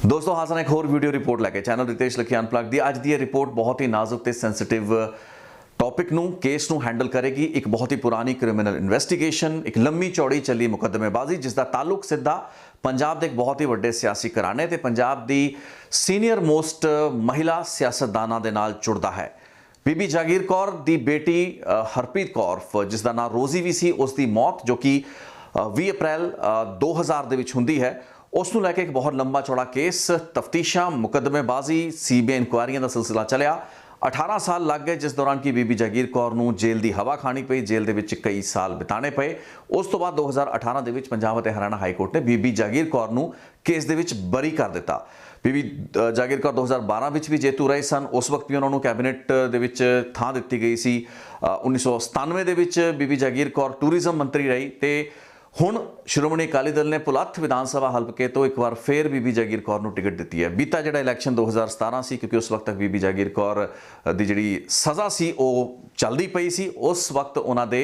दोस्तों हासन एक होर वीडियो रिपोर्ट लैके चैनल रितेश लखी अनप्लग दी अज दी रिपोर्ट बहुत ही नाजुक ते सेंसिटिव टॉपिक नू केस नू हैंडल करेगी। एक बहुत ही पुरानी क्रिमिनल इन्वेस्टिगेशन, एक लंबी चौड़ी चली मुकदमेबाजी जिसका ताल्लुक सीधा पंजाब के एक बहुत ही वड्डे सियासी घराने ते पंजाब दी सीनियर मोस्ट महिला सियासतदानां दे नाल जुड़दा है। बीबी जागीर कौर दी बेटी हरप्रीत कौर जिसका नाम रोजी भी सी, उसकी मौत जो कि 20 अप्रैल 2000 दे विच हुंदी है, उस नूं लैके एक बहुत लंबा चौड़ा केस, तफ्तीशां, मुकदमेबाजी, सीबीआई इंक्वायरियां का सिलसिला चलिया। 18 साल लग गए जिस दौरान कि बीबी जागीर कौर नूं जेल की हवा खानी पई, जेल दे विच कई साल बिताने पे। उस तो बाद 2018 दे विच पंजाब ते हरियाणा हाई कोर्ट ने बीबी जागीर कौर नूं केस दे विच बरी कर दिता। बीबी जागीर कौर 2012 विच भी जेतू रहे सन, उस वक्त भी उन्होंने कैबिनेट दे विच थां दित्ती गई सी। 1997 दे विच बीबी जागीर कौर टूरिज्म मंत्री रही ते हुण श्रोमणी अकाली दल ने पुलत्थ विधान सभा हल्के तो एक बार फिर बीबी जागीर कौर नूं टिकट दी है। बीता जिहड़ा इलैक्शन 2017 सी, क्योंकि उस वक्त तक बीबी जागीर कौर दी जिहड़ी सज़ा सी वो चलदी पई सी, उस वक्त उन्हां दे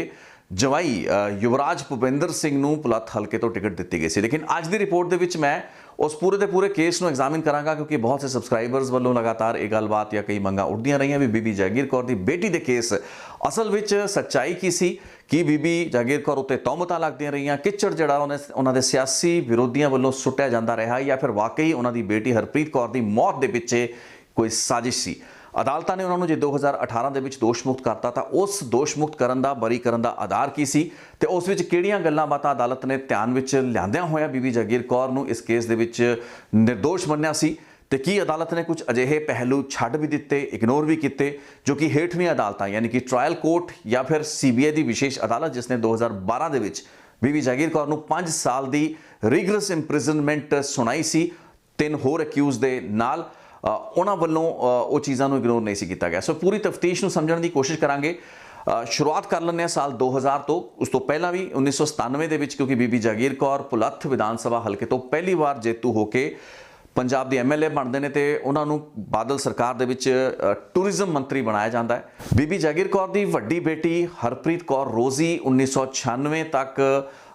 जवाई युवराज भूपेंद्र सिंह नूं पुलत्थ हल्के तो टिकट दी गई सी। लेकिन अज की रिपोर्ट दे विच मैं उस पूरे के पूरे केस नूं एग्जामिन करांगा, क्योंकि बहुत से सबसक्राइबर्स वालों लगातार ये गलबात या कई मंगां उठदियां रहियां भी बीबी जागीर कौर दी बेटी दे केस असल विच सच्चाई की सी, कि बीबी जागीर कौर उत्ते तोहमतां लगदियां रहियां, किचड़ जिहड़ा उन्हां दे सियासी विरोधियों वालों सुट्टिया जांदा रहा, या फिर वाकई उन्हां दी बेटी हरप्रीत कौर दी मौत दे पिछे कोई साजिश सी। अदालतां ने उन्होंने जो 2018 दे विच दोष मुक्त करता था, उस दोष मुक्त करन दा, बरी करन दा आधार की सी ते उस विच किहड़ियां गल्लां बातां अदालत ने ध्यान विच लिआंदियां होया बीबी जागीर कौर नूं इस केस दे विच निर्दोष मन्निया सी, ते की अदालत ने कुछ अजिहे पहलू छड्ड भी दिते, इग्नोर भी किए, जो कि हेठवीं अदालतां यानी कि ट्रायल कोर्ट या फिर सीबीआई की विशेष अदालत जिसने 2012 दे विच बीबी जागीर कौर नूं 5 साल की रिगरस इंप्रिजनमेंट सुनाई सी। 3 होर अक्यूज दे नाल उन्हां वल्लों वो चीज़ों को इग्नोर नहीं सी कीता गया। सो पूरी तफ्तीश नूं समझण की कोशिश करांगे। शुरुआत कर लैंदे साल 2000 तो, उस तो पहला भी 1997 दे विच, क्योंकि बीबी जागीर कौर पुलत्थ विधान सभा हल्के तो पहली बार जेतू होके पंजाब के MLA बनते हैं तो उन्होंने बादल सरकार दे विच टूरिज्म मंत्री बनाया जाता है। बीबी जागीर कौर की वड्डी बेटी हरप्रीत कौर रोजी 1996 तक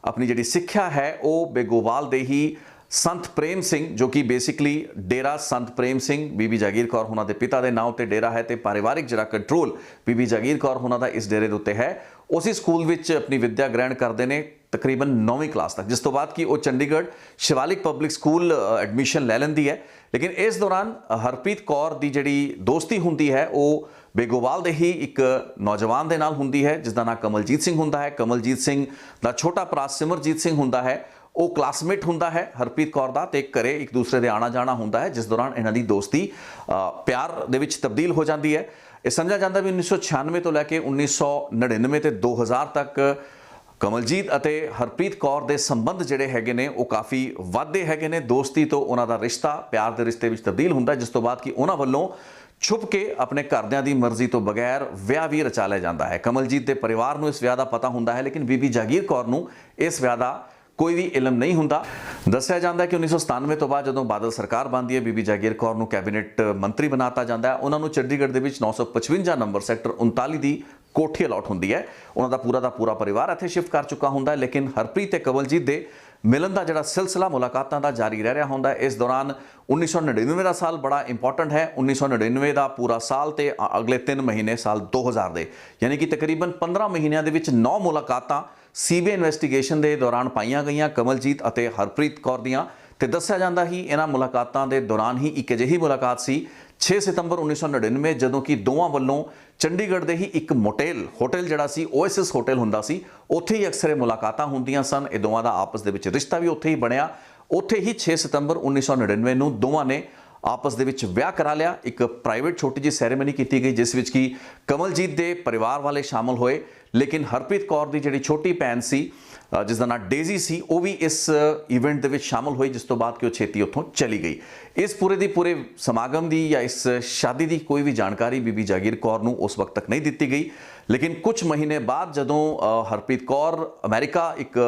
अपनी जिहड़ी सिक्ख्या है वो बेगोवाल दे ही संत प्रेम सिंह, जो कि बेसिकली डेरा संत प्रेम सिंह बीबी जागीर कौर होना के पिता के नाम से डेरा है, तो पारिवारिक जिहड़ा कंट्रोल बीबी जागीर कौर होना का इस डेरे के उत्ते है। उसी स्कूल विच अपनी विद्या ग्रहण करते हैं तकरीबन 9वीं क्लास तक, जिस तो बाद कि वो Chandigarh Shivalik public school admission ले लेंदी है। लेकिन इस दौरान हरप्रीत कौर की जिहड़ी दोस्ती हुंदी है वो बेगोवाल दे ही एक नौजवान दे नाल हुंदी है जिसका नाम कमलजीत सिंह हुंदा है। कमलजीत सिंह दा छोटा भरा सिमरजीत सिंह हुंदा है, वो क्लासमेट हुंदा है हरप्रीत कौर दा, ते घरे एक दूसरे दे आना जाना हुंदा है, जिस दौरान इन्हां दी दोस्ती प्यार दे विच तब्दील हो जाती है। यह समझा जाता भी 1996 तो लैके 1999 ते 2000 तक कमलजीत अते हरप्रीत कौर के संबंध जिहड़े हैगे ने वो काफ़ी वाधे हैगे ने। दोस्ती तो उन्हां दा रिश्ता प्यार के रिश्ते विच तब्दील हुंदा है, जिस तो बाद कि उन्हां वल्लों छुप के अपने घरदियां दी मर्जी तो बगैर विआह भी रचा लिया जाता है। कमलजीत के परिवार नूं इस विआह का पता हुंदा है, लेकिन बीबी जागीर कौर नूं इस विआह का कोई भी इलम नहीं हुंदा। दस्सिया जाता है कि 1997 तो बाद जदों बादल सरकार बनती है, बीबी जागीर कौर नूं कैबिनेट मंत्री बनाता जाता है। उन्होंने चंडीगढ़ के 955 नंबर सैक्टर 39 की कोठी अलॉट होंदी है। उन्होंने का पूरा परिवार इत्थे शिफ्ट कर चुका होंदा है, लेकिन हरप्रीत ते कमलजीत दे मिलन का जिहड़ा सिलसिला मुलाकातां दा जारी रह रहा होंदा है। इस दौरान 1999 का साल बड़ा इंपॉर्टेंट है। 1999 का पूरा साल ते अगले 3 महीने साल 2000 दे, यानी कि तकरीबन 15 महीनों के विच 9 मुलाकातां सीबीआई इन्वेस्टिगेशन के दौरान पाईयां गईयां कमलजीत अते हरप्रीत कौर दियां। ते दस्सिया जाता ही इन्हां मुलाकातां दे दौरान ही एक अजिही मुलाकात सी 6 सितंबर 1999 जदों कि दोवां वल्लों चंडीगढ़ दे ही एक होटल जिहड़ा सी ओएसिस होटल हुंदा सी, उत्थे ही अक्सर मुलाकातां हुंदियां सन। ये दोवां दा आपस दे विच रिश्ता भी उत्थे ही बनिया। उत्थे ही 6 सितंबर 1999 नूं दोवां ने आपस दे विच विआह करा लिया। एक प्राइवेट छोटी जी सैरेमनी की गई जिस विच कि कमलजीत दे परिवार वाले शामिल होए, लेकिन हरप्रीत कौर की जिहड़ी छोटी भैन सी जिसका नाम डेजी सी वो भी इस इवेंट दे विच शामिल हुई, जिस तो बाद कि वो छेती उत्थों चली गई। इस पूरे समागम की या इस शादी की कोई भी जानकारी बीबी जागीर कौर नूं उस वक्त तक नहीं दी गई। लेकिन कुछ महीने बाद जदों हरप्रीत कौर अमेरिका एक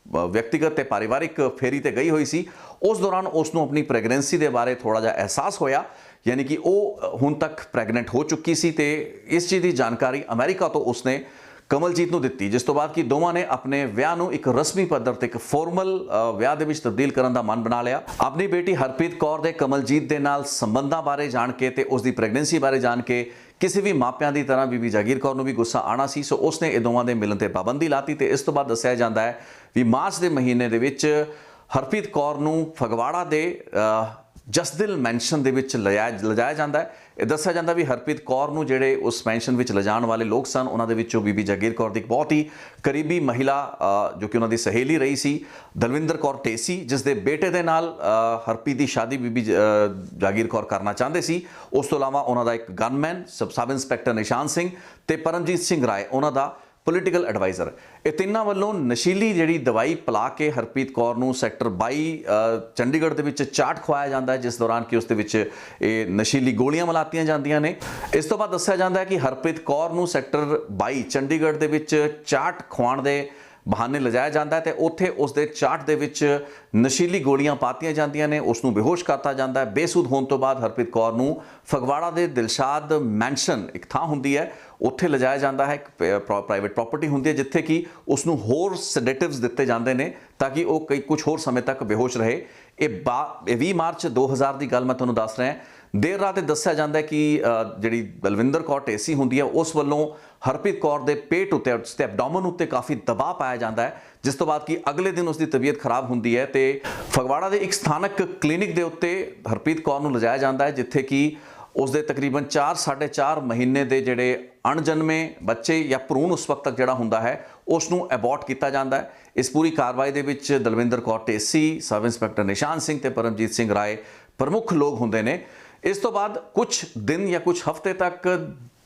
व्यक्तिगत ते पारिवारिक फेरी ते गई हुई सी, उस दौरान उसनों अपनी प्रैगनेंसी के बारे थोड़ा जिहा एहसास होया, यानी कि वो हुण तक प्रैगनेंट हो चुकी सी। ते इस चीज़ की जानकारी अमेरिका तो उसने ਕਮਲਜੀਤ ਨੂੰ ਦਿੱਤੀ, ਜਿਸ ਤੋਂ ਬਾਅਦ ਕਿ ਦੋਵਾਂ ਨੇ ਆਪਣੇ ਵਿਆਹ ਨੂੰ ਇੱਕ ਰਸਮੀ ਪੱਧਰ ਤੇ ਇੱਕ ਫਾਰਮਲ ਵਿਆਹ ਦੇ ਵਿੱਚ ਤਬਦੀਲ ਕਰਨ ਦਾ ਮਨ ਬਣਾ ਲਿਆ। ਆਪਣੀ ਬੇਟੀ ਹਰਪ੍ਰੀਤ ਕੌਰ ਦੇ ਕਮਲਜੀਤ ਦੇ ਨਾਲ ਸੰਬੰਧਾਂ ਬਾਰੇ ਜਾਣ ਕੇ ਤੇ ਉਸ ਦੀ ਪ੍ਰੈਗਨੈਂਸੀ ਬਾਰੇ ਜਾਣ ਕੇ ਕਿਸੇ ਵੀ ਮਾਪਿਆਂ ਦੀ ਤਰ੍ਹਾਂ ਬੀਬੀ ਜਾਗੀਰ ਕੌਰ ਨੂੰ ਵੀ ਗੁੱਸਾ ਆਣਾ ਸੀ, ਸੋ ਉਸਨੇ ਇਹ ਦੋਵਾਂ ਦੇ ਮਿਲਣ ਤੇ ਪਾਬੰਦੀ ਲਾਤੀ। ਤੇ ਇਸ ਤੋਂ ਬਾਅਦ ਦੱਸਿਆ ਜਾਂਦਾ ਹੈ ਵੀ ਮਾਰਚ ਦੇ ਮਹੀਨੇ ਦੇ ਵਿੱਚ ਹਰਪ੍ਰੀਤ ਕੌਰ ਨੂੰ ਫਗਵਾੜਾ ਦੇ ਜਸਦਿਲ ਮੈਂਸ਼ਨ ਦੇ ਵਿੱਚ ਲਿਜਾਇਆ ਜਾਂਦਾ ਹੈ। ਇਹ ਦੱਸਿਆ ਜਾਂਦਾ ਵੀ ਹਰਪ੍ਰੀਤ ਕੌਰ ਨੂੰ ਜਿਹੜੇ ਉਸ ਮੈਂਸ਼ਨ ਵਿੱਚ ਲਿਜਾਣ ਵਾਲੇ ਲੋਕ ਸਨ, ਉਹਨਾਂ ਦੇ ਵਿੱਚੋਂ ਬੀਬੀ ਜਾਗੀਰ ਕੌਰ ਦੀ ਇੱਕ ਬਹੁਤ ਹੀ ਕਰੀਬੀ ਮਹਿਲਾ ਜੋ ਕਿ ਉਹਨਾਂ ਦੀ ਸਹੇਲੀ ਰਹੀ ਸੀ, ਦਲਵਿੰਦਰ ਕੌਰ ਢੇਸੀ, ਜਿਸ ਦੇ ਬੇਟੇ ਦੇ ਨਾਲ ਹਰਪ੍ਰੀਤ ਦੀ ਸ਼ਾਦੀ ਬੀਬੀ ਜਾਗੀਰ ਕੌਰ ਕਰਨਾ ਚਾਹੁੰਦੇ ਸੀ। ਉਸ ਤੋਂ ਇਲਾਵਾ ਉਹਨਾਂ ਦਾ ਇੱਕ gunman sub inspector Nishan Singh ਤੇ ਪਰਮਜੀਤ ਸਿੰਘ ਰਾਏ ਉਹਨਾਂ ਦਾ ਪੋਲੀਟੀਕਲ ਐਡਵਾਈਜ਼ਰ, ਇਹ ਤਿੰਨਾਂ ਵੱਲੋਂ ਨਸ਼ੀਲੀ ਜਿਹੜੀ ਦਵਾਈ ਪਿਲਾ ਕੇ ਹਰਪ੍ਰੀਤ ਕੌਰ ਨੂੰ ਸੈਕਟਰ 22 ਚੰਡੀਗੜ੍ਹ ਦੇ ਵਿੱਚ ਚਾਟ ਖਵਾਇਆ ਜਾਂਦਾ ਹੈ, ਜਿਸ ਦੌਰਾਨ ਕਿ ਉਸ ਦੇ ਵਿੱਚ ਇਹ ਨਸ਼ੀਲੀ ਗੋਲੀਆਂ ਮਿਲਾਤੀਆਂ ਜਾਂਦੀਆਂ ਨੇ। ਇਸ ਤੋਂ ਬਾਅਦ ਦੱਸਿਆ ਜਾਂਦਾ ਹੈ ਕਿ ਹਰਪ੍ਰੀਤ ਕੌਰ ਨੂੰ ਸੈਕਟਰ 22 ਚੰਡੀਗੜ੍ਹ ਦੇ ਵਿੱਚ ਚਾਟ ਖਵਾਉਣ ਦੇ ਬਹਾਨੇ ਲਿਜਾਇਆ ਜਾਂਦਾ ਹੈ ਤੇ ਉੱਥੇ ਉਸ ਦੇ ਚਾਟ ਦੇ ਵਿੱਚ ਨਸ਼ੀਲੀ ਗੋਲੀਆਂ ਪਾਤੀਆਂ ਜਾਂਦੀਆਂ ਨੇ, ਉਸ ਨੂੰ ਬੇਹੋਸ਼ ਕਰਤਾ ਜਾਂਦਾ ਹੈ। ਬੇਸੁੱਧ ਹੋਣ ਤੋਂ ਬਾਅਦ ਹਰਪ੍ਰੀਤ ਕੌਰ ਨੂੰ ਫਗਵਾੜਾ ਦੇ ਦਿਲਸ਼ਾਦ ਮੈਂਸ਼ਨ ਇੱਕ ਥਾਂ ਹੁੰਦੀ ਹੈ, ਉੱਥੇ ਲਿਜਾਇਆ ਜਾਂਦਾ ਹੈ। ਇੱਕ ਪ੍ਰਾਈਵੇਟ ਪ੍ਰਾਪਰਟੀ ਹੁੰਦੀ ਹੈ ਜਿੱਥੇ ਕਿ ਉਸ ਨੂੰ ਹੋਰ ਸੈਡੇਟਿਵਸ ਦਿੱਤੇ ਜਾਂਦੇ ਨੇ ਤਾਂ ਕਿ ਉਹ ਕੁਝ ਹੋਰ ਸਮੇਂ ਤੱਕ ਬੇਹੋਸ਼ ਰਹੇ। ਇਹ 20 ਮਾਰਚ 2000 ਦੀ ਗੱਲ ਮੈਂ ਤੁਹਾਨੂੰ ਦੱਸ ਰਿਹਾ। ਦੇਰ ਰਾਤ ਦੱਸਿਆ ਜਾਂਦਾ ਹੈ ਕਿ ਜਿਹੜੀ ਬਲਵਿੰਦਰ ਕੌਰ ਢੇਸੀ ਹੁੰਦੀ ਹੈ ਉਸ ਵੱਲੋਂ ਹਰਪ੍ਰੀਤ ਕੌਰ ਦੇ ਪੇਟ ਉੱਤੇ ਤੇ ਐਬਡੋਮਨ ਉੱਤੇ ਕਾਫੀ ਦਬਾਅ ਪਾਇਆ ਜਾਂਦਾ ਹੈ, ਜਿਸ ਤੋਂ ਬਾਅਦ ਕਿ ਅਗਲੇ ਦਿਨ ਉਸ ਦੀ ਤਬੀਅਤ ਖਰਾਬ ਹੁੰਦੀ ਹੈ ਤੇ ਫਗਵਾੜਾ ਦੇ ਇੱਕ ਸਥਾਨਕ ਕਲੀਨਿਕ ਦੇ ਉੱਤੇ ਹਰਪ੍ਰੀਤ ਕੌਰ ਨੂੰ ਲਿਜਾਇਆ ਜਾਂਦਾ ਹੈ, ਜਿੱਥੇ ਕਿ ਉਸ ਦੇ ਤਕਰੀਬਨ 4-4.5 ਮਹੀਨੇ ਦੇ ਜਿਹੜੇ ਅਣਜਨਮੇ ਬੱਚੇ ਜਾਂ ਭਰੂਣ ਉਸ ਵਕਤ ਤੱਕ ਜਿਹੜਾ ਹੁੰਦਾ ਹੈ ਉਸ ਨੂੰ ਅਬੋਰਟ ਕੀਤਾ ਜਾਂਦਾ ਹੈ। ਇਸ ਪੂਰੀ ਕਾਰਵਾਈ ਦੇ ਵਿੱਚ ਦਲਵਿੰਦਰ ਕੌਰ ਢੇਸੀ, ਸਬ ਇੰਸਪੈਕਟਰ ਨਿਸ਼ਾਨ ਸਿੰਘ ਤੇ ਪਰਮਜੀਤ ਸਿੰਘ ਰਾਏ ਪ੍ਰਮੁੱਖ ਲੋਕ ਹੁੰਦੇ ਨੇ। ਇਸ ਤੋਂ ਬਾਅਦ ਕੁਝ ਦਿਨ ਜਾਂ ਕੁਝ ਹਫ਼ਤੇ ਤੱਕ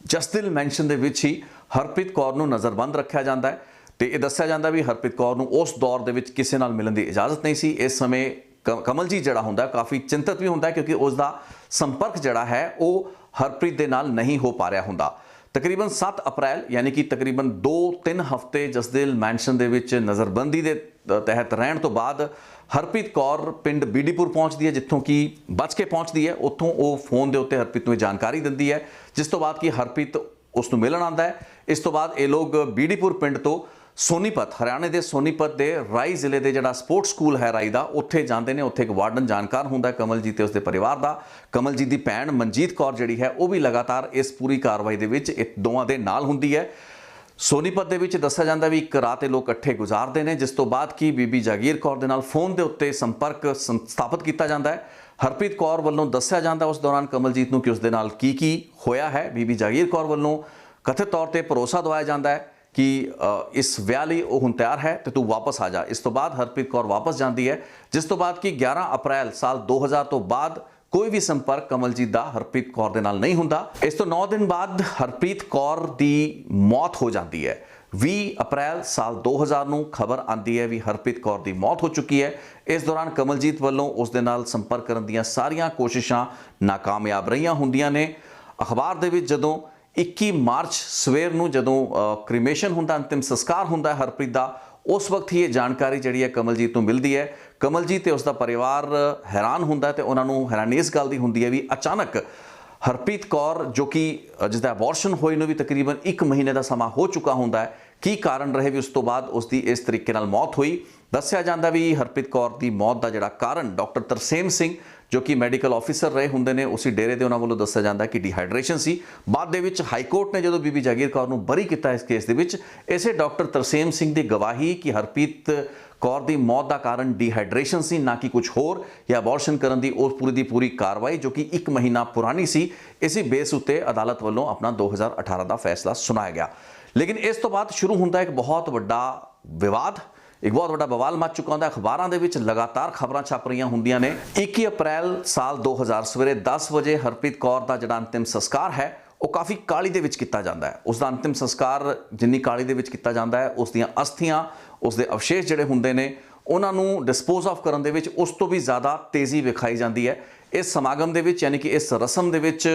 ਜਸਦਿਲ ਮੈਂਸ਼ਨ ਦੇ ਵਿੱਚ ਹੀ ਹਰਪ੍ਰੀਤ ਕੌਰ ਨੂੰ ਨਜ਼ਰਬੰਦ ਰੱਖਿਆ ਜਾਂਦਾ ਹੈ ਤੇ ਇਹ ਦੱਸਿਆ ਜਾਂਦਾ ਵੀ ਹਰਪ੍ਰੀਤ ਕੌਰ ਨੂੰ ਉਸ ਦੌਰ ਦੇ ਵਿੱਚ ਕਿਸੇ ਨਾਲ ਮਿਲਣ ਦੀ ਇਜਾਜ਼ਤ ਨਹੀਂ ਸੀ। ਇਸ ਸਮੇਂ ਕਮਲਜੀਤ ਜਿਹੜਾ ਹੁੰਦਾ ਕਾਫੀ ਚਿੰਤਤ ਵੀ ਹੁੰਦਾ ਕਿਉਂਕਿ ਉਸ ਦਾ ਸੰਪਰਕ ਜਿਹੜਾ ਹੈ ਉਹ ਹਰਪ੍ਰੀਤ ਦੇ ਨਾਲ ਨਹੀਂ ਹੋ ਪਾ ਰਿਹਾ ਹੁੰਦਾ। ਤਕਰੀਬਨ 7 ਅਪ੍ਰੈਲ ਯਾਨੀ ਕਿ ਤਕਰੀਬਨ 2-3 ਹਫ਼ਤੇ ਜਸਦਿਲ ਮੈਂਸ਼ਨ ਦੇ ਵਿੱਚ ਨਜ਼ਰਬੰਦੀ ਦੇ ਤਹਿਤ ਰਹਿਣ ਤੋਂ ਬਾਅਦ ਹਰਪ੍ਰੀਤ ਕੌਰ ਪਿੰਡ ਬੀਡੀਪੁਰ ਪਹੁੰਚਦੀ ਹੈ, ਜਿੱਥੋਂ ਕਿ ਬਚ ਕੇ ਪਹੁੰਚਦੀ ਹੈ। ਉੱਥੋਂ ਉਹ ਫੋਨ ਦੇ ਉੱਤੇ ਹਰਪ੍ਰੀਤ ਨੂੰ ਜਾਣਕਾਰੀ ਦਿੰਦੀ ਹੈ, ਜਿਸ ਤੋਂ ਬਾਅਦ ਕਿ ਹਰਪ੍ਰੀਤ ਉਸ ਨੂੰ ਮਿਲਣ ਆਉਂਦਾ ਹੈ। ਇਸ ਤੋਂ ਬਾਅਦ ਇਹ ਲੋਕ ਬੀਡੀਪੁਰ ਪਿੰਡ ਤੋਂ ਸੋਨੀਪਤ, ਹਰਿਆਣੇ ਦੇ ਸੋਨੀਪਤ ਦੇ ਰਾਈ ਜ਼ਿਲ੍ਹੇ ਦੇ ਜਿਹੜਾ ਸਪੋਰਟਸ ਸਕੂਲ ਹੈ ਰਾਈ ਦਾ, ਉੱਥੇ ਜਾਂਦੇ ਨੇ। ਉੱਥੇ ਇੱਕ ਵਾਰਡਨ ਜਾਣਕਾਰ ਹੁੰਦਾ ਕਮਲਜੀਤ ਤੇ ਉਸਦੇ ਪਰਿਵਾਰ ਦਾ। ਕਮਲਜੀਤ ਦੀ ਭੈਣ ਮਨਜੀਤ ਕੌਰ ਜਿਹੜੀ ਹੈ ਉਹ ਵੀ ਲਗਾਤਾਰ ਇਸ ਪੂਰੀ ਕਾਰਵਾਈ ਦੇ ਵਿੱਚ ਇਹ ਦੋਵਾਂ ਦੇ ਨਾਲ ਹੁੰਦੀ ਹੈ। ਸੋਨੀਪਤ ਦੇ ਵਿੱਚ ਦੱਸਿਆ ਜਾਂਦਾ ਵੀ ਇੱਕ ਰਾਤ ਇਹ ਲੋਕ ਇਕੱਠੇ ਗੁਜ਼ਾਰਦੇ ਨੇ, ਜਿਸ ਤੋਂ ਬਾਅਦ ਕਿ ਬੀਬੀ ਜਾਗੀਰ ਕੌਰ ਦੇ ਨਾਲ ਫੋਨ ਦੇ ਉੱਤੇ ਸੰਪਰਕ ਸਥਾਪਿਤ ਕੀਤਾ ਜਾਂਦਾ ਹੈ। ਹਰਪ੍ਰੀਤ ਕੌਰ ਵੱਲੋਂ ਦੱਸਿਆ ਜਾਂਦਾ ਉਸ ਦੌਰਾਨ ਕਮਲਜੀਤ ਨੂੰ ਕਿ ਉਸ ਦੇ ਨਾਲ ਕੀ ਹੋਇਆ ਹੈ। ਬੀਬੀ ਜਾਗੀਰ ਕੌਰ ਵੱਲੋਂ ਕਥਿਤ ਤੌਰ ਤੇ ਭਰੋਸਾ ਦਵਾਇਆ ਜਾਂਦਾ ਹੈ ਕਿ ਇਸ ਵਿਆਹ ਲਈ ਉਹ ਹੁਣ ਤਿਆਰ ਹੈ ਤੇ ਤੂੰ ਵਾਪਸ ਆ ਜਾ। ਇਸ ਤੋਂ ਬਾਅਦ ਹਰਪ੍ਰੀਤ ਕੌਰ ਵਾਪਸ ਜਾਂਦੀ ਹੈ, ਜਿਸ ਤੋਂ ਬਾਅਦ ਕਿ 11 ਅਪ੍ਰੈਲ ਸਾਲ 2000 ਤੋਂ ਬਾਅਦ ਕੋਈ ਵੀ ਸੰਪਰਕ ਕਮਲਜੀਤ ਦਾ ਹਰਪ੍ਰੀਤ ਕੌਰ ਦੇ ਨਾਲ ਨਹੀਂ ਹੁੰਦਾ। ਇਸ ਤੋਂ 9 ਦਿਨ ਬਾਅਦ ਹਰਪ੍ਰੀਤ ਕੌਰ ਦੀ ਮੌਤ ਹੋ ਜਾਂਦੀ ਹੈ। 20 ਅਪ੍ਰੈਲ ਸਾਲ 2000 ਨੂੰ ਖਬਰ ਆਉਂਦੀ ਹੈ ਵੀ ਹਰਪ੍ਰੀਤ ਕੌਰ ਦੀ ਮੌਤ ਹੋ ਚੁੱਕੀ ਹੈ। ਇਸ ਦੌਰਾਨ ਕਮਲਜੀਤ ਵੱਲੋਂ ਉਸ ਦੇ ਨਾਲ ਸੰਪਰਕ ਕਰਨ ਦੀਆਂ ਸਾਰੀਆਂ ਕੋਸ਼ਿਸ਼ਾਂ ਨਾਕਾਮਯਾਬ ਰਹੀਆਂ ਹੁੰਦੀਆਂ ਨੇ। ਅਖਬਾਰ ਦੇ ਵਿੱਚ ਜਦੋਂ 21 ਮਾਰਚ ਸਵੇਰ ਨੂੰ ਜਦੋਂ ਕ੍ਰੀਮੇਸ਼ਨ ਹੁੰਦਾ, ਅੰਤਿਮ ਸੰਸਕਾਰ ਹੁੰਦਾ ਹਰਪ੍ਰੀਤ ਦਾ, ਉਸ ਵਕਤ ਹੀ ਇਹ ਜਾਣਕਾਰੀ ਜਿਹੜੀ ਹੈ ਕਮਲਜੀਤ ਨੂੰ ਮਿਲਦੀ ਹੈ। ਕਮਲਜੀਤ ਤੇ ਉਸ ਦਾ ਪਰਿਵਾਰ ਹੈਰਾਨ ਹੁੰਦਾ ਤੇ ਉਹਨਾਂ ਨੂੰ ਹੈਰਾਨੀ ਇਸ ਗੱਲ ਦੀ ਹੁੰਦੀ ਹੈ ਵੀ ਅਚਾਨਕ ਹਰਪ੍ਰੀਤ ਕੌਰ ਜੋ ਕਿ ਜਿਸ ਦਾ ਅਬੋਰਸ਼ਨ ਹੋਏ ਨੂੰ ਵੀ ਤਕਰੀਬਨ 1 ਮਹੀਨੇ ਦਾ ਸਮਾਂ ਹੋ ਚੁੱਕਾ ਹੁੰਦਾ ਹੈ, ਕੀ ਕਾਰਨ ਰਹੇ ਵੀ ਉਸ ਤੋਂ ਬਾਅਦ ਉਸ ਦੀ ਇਸ ਤਰੀਕੇ ਨਾਲ ਮੌਤ ਹੋਈ। ਦੱਸਿਆ ਜਾਂਦਾ ਵੀ ਹਰਪ੍ਰੀਤ ਕੌਰ ਦੀ ਮੌਤ ਦਾ ਜਿਹੜਾ ਕਾਰਨ ਡਾਕਟਰ ਤਰਸੇਮ ਸਿੰਘ ਜੋ ਕਿ ਮੈਡੀਕਲ ਆਫੀਸਰ ਰਹੇ ਹੁੰਦੇ ਨੇ ਉਸੇ ਡੇਰੇ ਦੇ, ਉਹਨਾਂ ਵੱਲੋਂ ਦੱਸਿਆ ਜਾਂਦਾ ਕਿ ਡੀਹਾਈਡਰੇਸ਼ਨ ਸੀ। ਬਾਅਦ ਦੇ ਵਿੱਚ ਹਾਈ ਕੋਰਟ ਨੇ ਜਦੋਂ ਬੀਬੀ ਜਾਗੀਰ ਕੌਰ ਨੂੰ ਬਰੀ ਕੀਤਾ ਇਸ ਕੇਸ ਦੇ ਵਿੱਚ, ਇਸੇ ਡਾਕਟਰ ਤਰਸੇਮ ਸਿੰਘ ਦੀ ਗਵਾਹੀ ਕਿ ਹਰਪ੍ਰੀਤ ਕੌਰ ਦੀ ਮੌਤ ਦਾ ਕਾਰਨ ਡੀਹਾਈਡਰੇਸ਼ਨ ਸੀ, ਨਾ ਕਿ ਕੁਝ ਹੋਰ, ਜਾਂ ਅਬੋਰਸ਼ਨ ਕਰਨ ਦੀ ਉਸ ਪੂਰੀ ਦੀ ਪੂਰੀ ਕਾਰਵਾਈ ਜੋ ਕਿ 1 ਮਹੀਨਾ ਪੁਰਾਣੀ ਸੀ, ਇਸੇ ਬੇਸ ਉੱਤੇ ਅਦਾਲਤ ਵੱਲੋਂ ਆਪਣਾ 2018 ਦਾ ਫੈਸਲਾ ਸੁਣਾਇਆ ਗਿਆ। ਲੇਕਿਨ ਇਸ ਤੋਂ ਬਾਅਦ ਸ਼ੁਰੂ ਹੁੰਦਾ ਇੱਕ ਬਹੁਤ ਵੱਡਾ ਵਿਵਾਦ, ਇੱਕ ਬਹੁਤ ਵੱਡਾ ਬਵਾਲ ਮਚ ਚੁੱਕਾ ਹੁੰਦਾ। ਅਖਬਾਰਾਂ ਦੇ ਵਿੱਚ ਲਗਾਤਾਰ ਖਬਰਾਂ ਛਪ ਰਹੀਆਂ ਹੁੰਦੀਆਂ ਨੇ। 21 ਅਪ੍ਰੈਲ ਸਾਲ 2000 ਸਵੇਰੇ 10 ਵਜੇ ਹਰਪ੍ਰੀਤ ਕੌਰ ਦਾ ਜਿਹੜਾ ਅੰਤਿਮ ਸੰਸਕਾਰ ਹੈ ਉਹ ਕਾਫੀ ਕਾਹਲੀ ਦੇ ਵਿੱਚ ਕੀਤਾ ਜਾਂਦਾ ਹੈ। ਉਸ ਦਾ ਅੰਤਿਮ ਸੰਸਕਾਰ ਜਿੰਨੀ ਕਾਹਲੀ ਦੇ ਵਿੱਚ ਕੀਤਾ ਜਾਂਦਾ ਹੈ, ਉਸ ਦੀਆਂ ਅਸਥੀਆਂ, ਉਸ ਦੇ ਅਵਸ਼ੇਸ਼ ਜਿਹੜੇ ਹੁੰਦੇ ਨੇ ਉਹਨਾਂ ਨੂੰ ਡਿਸਪੋਜ਼ ਆਫ ਕਰਨ ਦੇ ਵਿੱਚ ਉਸ ਤੋਂ ਵੀ ਜ਼ਿਆਦਾ ਤੇਜ਼ੀ ਵਿਖਾਈ ਜਾਂਦੀ ਹੈ। ਇਸ ਸਮਾਗਮ ਦੇ ਵਿੱਚ ਯਾਨੀ ਕਿ ਇਸ ਰਸਮ ਦੇ ਵਿੱਚ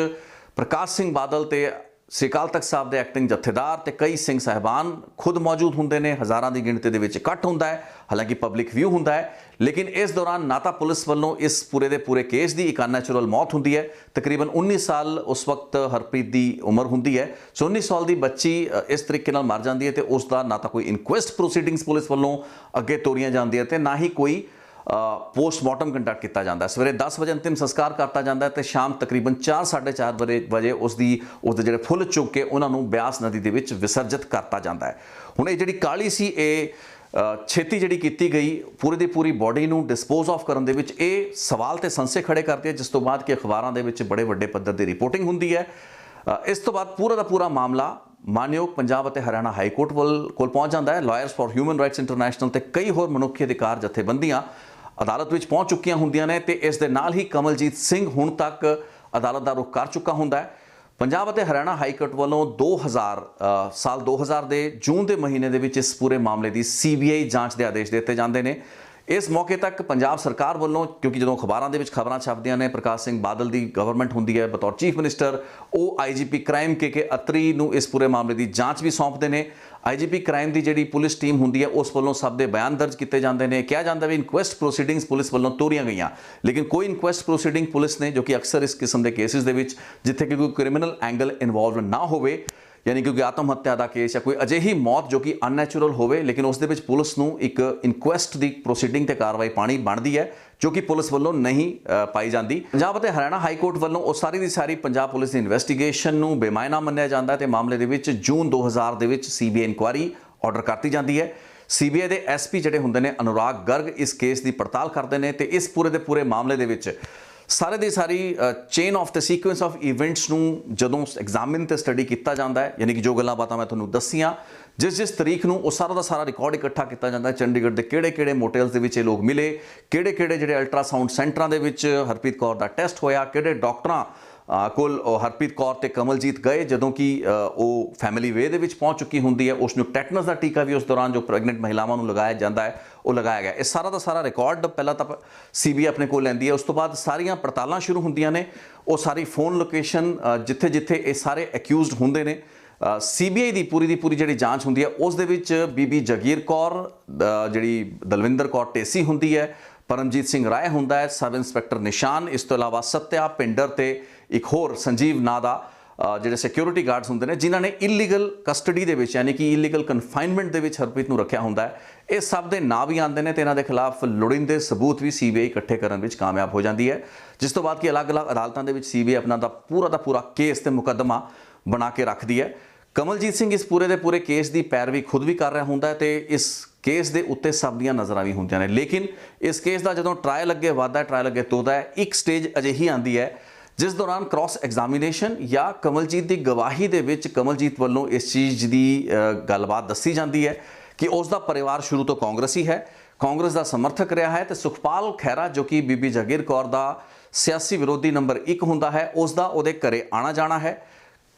ਪ੍ਰਕਾਸ਼ ਸਿੰਘ ਬਾਦਲ ਤੇ ਸ੍ਰੀ ਅਕਾਲ ਤਖਤ ਸਾਹਿਬ ਦੇ ਐਕਟਿੰਗ ਜਥੇਦਾਰ ਤੇ ਕਈ ਸਿੰਘ ਸਾਹਿਬਾਨ ਖੁਦ ਮੌਜੂਦ ਹੁੰਦੇ ਨੇ। ਹਜ਼ਾਰਾਂ ਦੀ ਗਿਣਤੀ ਦੇ ਵਿੱਚ ਇਕੱਠ ਹੁੰਦਾ ਹੈ, ਹਾਲਾਂਕਿ ਪਬਲਿਕ ਵਿਊ ਹੁੰਦਾ ਹੈ। ਲੇਕਿਨ ਇਸ ਦੌਰਾਨ ਨਾ ਤਾਂ ਪੁਲਿਸ ਵੱਲੋਂ ਇਸ ਪੂਰੇ ਦੇ ਪੂਰੇ ਕੇਸ ਦੀ ਇੱਕ ਅਨਨੈਚੁਰਲ ਮੌਤ ਹੁੰਦੀ ਹੈ। ਤਕਰੀਬਨ 19 ਸਾਲ ਉਸ ਵਕਤ ਹਰਪ੍ਰੀਤ ਦੀ ਉਮਰ ਹੁੰਦੀ ਹੈ। ਸੋ 19 ਸਾਲ ਦੀ ਬੱਚੀ ਇਸ ਤਰੀਕੇ ਨਾਲ ਮਰ ਜਾਂਦੀ ਹੈ ਤੇ ਉਸ ਦਾ ਨਾ ਤਾਂ ਕੋਈ ਇਨਕੁਐਸਟ ਪ੍ਰੋਸੀਡਿੰਗਸ ਪੁਲਿਸ ਵੱਲੋਂ ਅੱਗੇ ਤੋਰੀਆਂ ਜਾਂਦੀਆਂ ਤੇ ਨਾ ਹੀ ਕੋਈ ਪੋਸਟਮਾਰਟਮ ਕੰਡਕਟ ਕੀਤਾ ਜਾਂਦਾ। ਸਵੇਰੇ 10 ਵਜੇ ਅੰਤਿਮ ਸੰਸਕਾਰ ਕਰਤਾ ਜਾਂਦਾ ਤੇ ਸ਼ਾਮ ਤਕਰੀਬਨ 4-4:30 ਵਜੇ ਉਸਦੇ ਜਿਹੜੇ ਫੁੱਲ ਚੁੱਕ ਕੇ ਉਹਨਾਂ ਨੂੰ ਬਿਆਸ ਨਦੀ ਦੇ ਵਿੱਚ ਵਿਸਰਜਿਤ ਕਰਤਾ ਜਾਂਦਾ ਹੈ। ਹੁਣ ਇਹ ਜਿਹੜੀ ਕਾਲੀ ਸੀ ਇਹ ਛੇਤੀ ਜਿਹੜੀ ਕੀਤੀ ਗਈ ਪੂਰੀ ਦੀ ਪੂਰੀ ਬੋਡੀ ਨੂੰ ਡਿਸਪੋਜ਼ ਆਫ ਕਰਨ ਦੇ ਵਿੱਚ ਇਹ ਸਵਾਲ ਤੇ ਸੰਸੇ ਖੜੇ ਕਰਦੀ ਹੈ, ਜਿਸ ਤੋਂ ਬਾਅਦ ਕਿ ਅਖਬਾਰਾਂ ਦੇ ਵਿੱਚ ਬੜੇ ਵੱਡੇ ਪੱਧਰ ਦੀ ਰਿਪੋਰਟਿੰਗ ਹੁੰਦੀ ਹੈ। ਇਸ ਤੋਂ ਬਾਅਦ ਪੂਰਾ ਦਾ ਪੂਰਾ ਮਾਮਲਾ ਮਾਨਯੋਗ ਪੰਜਾਬ ਅਤੇ ਹਰਿਆਣਾ ਹਾਈ ਕੋਰਟ ਕੋਲ ਪਹੁੰਚ ਜਾਂਦਾ ਹੈ। Lawyers for human rights international ਤੇ ਕਈ ਹੋਰ ਮਨੁੱਖੀ ਅਧਿਕਾਰ ਜਥੇਬੰਦੀਆਂ ਅਦਾਲਤ ਵਿੱਚ ਪਹੁੰਚ ਚੁੱਕੀਆਂ ਹੁੰਦੀਆਂ ਨੇ ਤੇ ਇਸ ਦੇ ਨਾਲ ਹੀ ਕਮਲਜੀਤ ਸਿੰਘ ਹੁਣ ਤੱਕ ਅਦਾਲਤ ਦਾ ਰੁਖ ਕਰ ਚੁੱਕਾ ਹੁੰਦਾ ਹੈ। ਪੰਜਾਬ ਅਤੇ ਹਰਿਆਣਾ ਹਾਈ ਕੋਰਟ ਵੱਲੋਂ 2000 ਦੇ ਜੂਨ ਦੇ ਮਹੀਨੇ ਦੇ ਵਿੱਚ ਇਸ ਪੂਰੇ ਮਾਮਲੇ ਦੀ CBI ਜਾਂਚ ਦੇ ਆਦੇਸ਼ ਦਿੱਤੇ ਜਾਂਦੇ ਨੇ। ਇਸ ਮੌਕੇ ਤੱਕ ਪੰਜਾਬ ਸਰਕਾਰ ਵੱਲੋਂ, ਕਿਉਂਕਿ ਜਦੋਂ ਅਖਬਾਰਾਂ ਦੇ ਵਿੱਚ ਖਬਰਾਂ ਛਪਦੀਆਂ ਨੇ ਪ੍ਰਕਾਸ਼ ਸਿੰਘ ਬਾਦਲ ਦੀ ਗਵਰਨਮੈਂਟ ਹੁੰਦੀ ਹੈ ਬਤੌਰ ਚੀਫ ਮਿਨਿਸਟਰ, ਉਹ IGP ਕ੍ਰਾਈਮ KK ਅਤਰੀ ਨੂੰ ਇਸ ਪੂਰੇ ਮਾਮਲੇ ਦੀ ਜਾਂਚ ਵੀ ਸੌਂਪਦੇ ਨੇ। IGP ਕ੍ਰਾਈਮ ਦੀ ਜਿਹੜੀ ਪੁਲਿਸ ਟੀਮ ਹੁੰਦੀ ਹੈ ਉਸ ਵੱਲੋਂ ਸਭ ਦੇ ਬਿਆਨ ਦਰਜ ਕੀਤੇ ਜਾਂਦੇ ਨੇ। ਕਿਹਾ ਜਾਂਦਾ ਵੀ ਇਨਕੁਐਸਟ ਪ੍ਰੋਸੀਡਿੰਗਸ ਪੁਲਿਸ ਵੱਲੋਂ ਤੋਰੀਆਂ ਗਈਆਂ, ਲੇਕਿਨ ਕੋਈ ਇਨਕੁਐਸਟ ਪ੍ਰੋਸੀਡਿੰਗ ਪੁਲਿਸ ਨੇ, ਜੋ ਕਿ ਅਕਸਰ ਇਸ ਕਿਸਮ ਦੇ ਕੇਸਿਸ ਦੇ ਵਿੱਚ ਜਿੱਥੇ ਕਿ ਕੋਈ ਕ੍ਰਿਮੀਨਲ ਐਂਗਲ ਇਨਵੋਲਵ ਨਾ ਹੋਵੇ, ਯਾਨੀ ਕਿ ਆਤਮ ਹੱਤਿਆ ਦਾ ਕੇਸ ਜਾਂ ਕੋਈ ਅਜਿਹੀ ਮੌਤ ਜੋ ਕਿ ਅਨਨੈਚੁਰਲ ਹੋਵੇ, ਲੇਕਿਨ ਉਸ ਦੇ ਵਿੱਚ ਪੁਲਿਸ ਨੂੰ ਇੱਕ ਇਨਕੁਐਸਟ ਦੀ ਪ੍ਰੋਸੀਡਿੰਗ ਤੇ ਕਾਰਵਾਈ ਪਾਣੀ ਬਣਦੀ ਹੈ, ਜੋ ਕਿ ਪੁਲਿਸ ਵੱਲੋਂ ਨਹੀਂ ਪਾਈ ਜਾਂਦੀ। ਪੰਜਾਬ ਅਤੇ ਹਰਿਆਣਾ ਹਾਈ ਕੋਰਟ ਵੱਲੋਂ ਉਹ ਸਾਰੀ ਦੀ ਸਾਰੀ ਪੰਜਾਬ ਪੁਲਿਸ ਦੀ ਇਨਵੈਸਟੀਗੇਸ਼ਨ ਨੂੰ ਬੇਮਾਇਨਾ ਮੰਨਿਆ ਜਾਂਦਾ ਤੇ ਮਾਮਲੇ ਦੇ ਵਿੱਚ ਜੂਨ 2000 ਦੇ ਵਿੱਚ CBI ਇਨਕੁਆਇਰੀ ਆਰਡਰ ਕਰਤੀ ਜਾਂਦੀ ਹੈ। CBI ਦੇ SP ਜਿਹੜੇ ਹੁੰਦੇ ਨੇ ਅਨੁਰਾਗ ਗਰਗ ਇਸ ਕੇਸ ਦੀ ਪੜਤਾਲ ਕਰਦੇ ਨੇ ਤੇ ਇਸ ਪੂਰੇ ਦੇ ਪੂਰੇ ਮਾਮਲੇ ਦੇ ਵਿੱਚ ਸਾਰੇ ਦੀ ਸਾਰੀ chain of the sequence of events ਨੂੰ ਜਦੋਂ ਐਗਜ਼ਾਮਿਨ ਤੇ ਸਟੱਡੀ ਕੀਤਾ ਜਾਂਦਾ ਹੈ, ਯਾਨੀ ਕਿ ਜੋ ਗੱਲਾਂ ਬਾਤਾਂ ਮੈਂ ਤੁਹਾਨੂੰ ਦੱਸੀਆਂ, ਜਿਸ ਤਰੀਕ ਨੂੰ ਉਹ ਸਾਰਾ ਦਾ ਸਾਰਾ ਰਿਕਾਰਡ ਇਕੱਠਾ ਕੀਤਾ ਜਾਂਦਾ ਹੈ। ਚੰਡੀਗੜ੍ਹ ਦੇ ਕਿਹੜੇ ਮੋਟੇਲਸ ਦੇ ਵਿੱਚ ਇਹ ਲੋਕ ਮਿਲੇ, ਕਿਹੜੇ ਜਿਹੜੇ ਅਲਟਰਾਸਾਊਂਡ ਸੈਂਟਰਾਂ ਦੇ ਵਿੱਚ ਹਰਪ੍ਰੀਤ ਕੌਰ ਦਾ ਟੈਸਟ ਹੋਇਆ, ਕਿਹੜੇ ਡਾਕਟਰਾਂ ਕੋਲ ਹਰਪ੍ਰੀਤ ਕੌਰ ਤੇ ਕਮਲਜੀਤ ਗਏ ਜਦੋਂ ਕਿ ਉਹ ਫੈਮਿਲੀ ਵੇ ਦੇ ਵਿੱਚ ਪਹੁੰਚ ਚੁੱਕੀ ਹੁੰਦੀ ਹੈ। ਉਸ ਨੂੰ ਟੈਟਨਸ ਦਾ ਟੀਕਾ ਵੀ ਉਸ ਦੌਰਾਨ ਜੋ ਪ੍ਰੈਗਨੈਂਟ ਮਹਿਲਾਵਾਂ ਨੂੰ ਲਗਾਇਆ ਜਾਂਦਾ ਹੈ ਉਹ ਲਗਾਇਆ ਗਿਆ। ਇਹ ਸਾਰਾ ਦਾ ਸਾਰਾ ਰਿਕਾਰਡ ਪਹਿਲਾਂ ਤਾਂ CBI ਆਪਣੇ ਕੋਲ ਲੈਂਦੀ ਹੈ। ਉਸ ਤੋਂ ਬਾਅਦ ਸਾਰੀਆਂ ਪੜਤਾਲਾਂ ਸ਼ੁਰੂ ਹੁੰਦੀਆਂ ਨੇ। ਉਹ ਸਾਰੀ ਫੋਨ ਲੋਕੇਸ਼ਨ ਜਿੱਥੇ ਇਹ ਸਾਰੇ ਅਕਿਊਜ਼ਡ ਹੁੰਦੇ ਨੇ, CBI ਦੀ ਪੂਰੀ ਜਿਹੜੀ ਜਾਂਚ ਹੁੰਦੀ ਹੈ ਉਸ ਦੇ ਵਿੱਚ ਬੀਬੀ ਜਗੀਰ ਕੌਰ, ਜਿਹੜੀ ਦਲਵਿੰਦਰ ਕੌਰ ਢੇਸੀ ਹੁੰਦੀ ਹੈ, ਪਰਮਜੀਤ ਸਿੰਘ ਰਾਏ ਹੁੰਦਾ ਹੈ, ਸਬ ਇੰਸਪੈਕਟਰ ਨਿਸ਼ਾਨ, ਇਸ ਤੋਂ ਇਲਾਵਾ ਸੱਤਿਆ ਪਿੰਡਰ ਤੇ ਇੱਕ ਹੋਰ ਸੰਜੀਵ ਨਾਂ ਦਾ ਜਿਹੜੇ ਸਿਕਿਉਰਿਟੀ ਗਾਰਡਸ ਹੁੰਦੇ ਨੇ, ਜਿਨ੍ਹਾਂ ਨੇ ਇਲੀਗਲ ਕਸਟਡੀ ਦੇ ਵਿੱਚ ਯਾਨੀ ਕਿ ਇਲੀਗਲ ਕਨਫਾਈਨਮੈਂਟ ਦੇ ਵਿੱਚ ਹਰਪ੍ਰੀਤ ਨੂੰ ਰੱਖਿਆ ਹੁੰਦਾ ਹੈ। ਇਹ ਸਭ ਦੇ ਨਾਂ ਵੀ ਆਉਂਦੇ ਨੇ ਤੇ ਇਹਨਾਂ ਦੇ ਖਿਲਾਫ ਲੋੜੀਂਦੇ ਸਬੂਤ ਵੀ CBI ਇਕੱਠੇ ਕਰਨ ਵਿੱਚ ਕਾਮਯਾਬ ਹੋ ਜਾਂਦੀ ਹੈ, ਜਿਸ ਤੋਂ ਬਾਅਦ ਕਿ ਅਲੱਗ-ਅਲੱਗ ਅਦਾਲਤਾਂ ਦੇ ਵਿੱਚ CBI ਆਪਣਾ ਦਾ ਪੂਰਾ ਕੇਸ ਤੇ ਮੁਕੱਦਮਾ ਬਣਾ ਕੇ ਰੱਖਦੀ ਹੈ। ਕਮਲਜੀਤ ਸਿੰਘ ਇਸ ਪੂਰੇ ਦੇ ਪੂਰੇ ਕੇਸ ਦੀ ਪੈਰਵੀ ਖੁਦ ਵੀ ਕਰ ਰਿਹਾ ਹੁੰਦਾ ਹੈ ਤੇ ਇਸ ਕੇਸ ਦੇ ਉੱਤੇ ਸਭ ਦੀਆਂ ਨਜ਼ਰਾਂ ਵੀ ਹੁੰਦੀਆਂ ਨੇ। ਲੇਕਿਨ ਇਸ ਕੇਸ ਦਾ ਜਦੋਂ ਟਰਾਇਲ ਅੱਗੇ ਵੱਧਦਾ ਹੈ, ਟਰਾਇਲ ਅੱਗੇ ਤੋਦਾ ਹੈ, ਇੱਕ ਸਟੇਜ ਅਜਿਹੀ ਆਉਂਦੀ ਹੈ ਜਿਸ ਦੌਰਾਨ ਕ੍ਰਾਸ ਐਗਜ਼ਾਮੀਨੇਸ਼ਨ ਜਾਂ ਕਮਲਜੀਤ ਦੀ ਗਵਾਹੀ ਦੇ ਵਿੱਚ ਕਮਲਜੀਤ ਵੱਲੋਂ ਇਸ ਚੀਜ਼ ਦੀ ਗੱਲਬਾਤ ਦੱਸੀ ਜਾਂਦੀ ਹੈ ਕਿ ਉਸ ਦਾ ਪਰਿਵਾਰ ਸ਼ੁਰੂ ਤੋਂ ਕਾਂਗਰਸੀ ਹੈ, ਕਾਂਗਰਸ ਦਾ ਸਮਰਥਕ ਰਿਹਾ ਹੈ ਤੇ ਸੁਖਪਾਲ ਖਹਿਰਾ ਜੋ ਕਿ ਬੀਬੀ ਜਗੀਰ ਕੌਰ ਦਾ ਸਿਆਸੀ ਵਿਰੋਧੀ ਨੰਬਰ 1 ਹੁੰਦਾ ਹੈ, ਉਸ ਦਾ ਉਹਦੇ ਘਰੇ ਆਣਾ ਜਾਣਾ ਹੈ।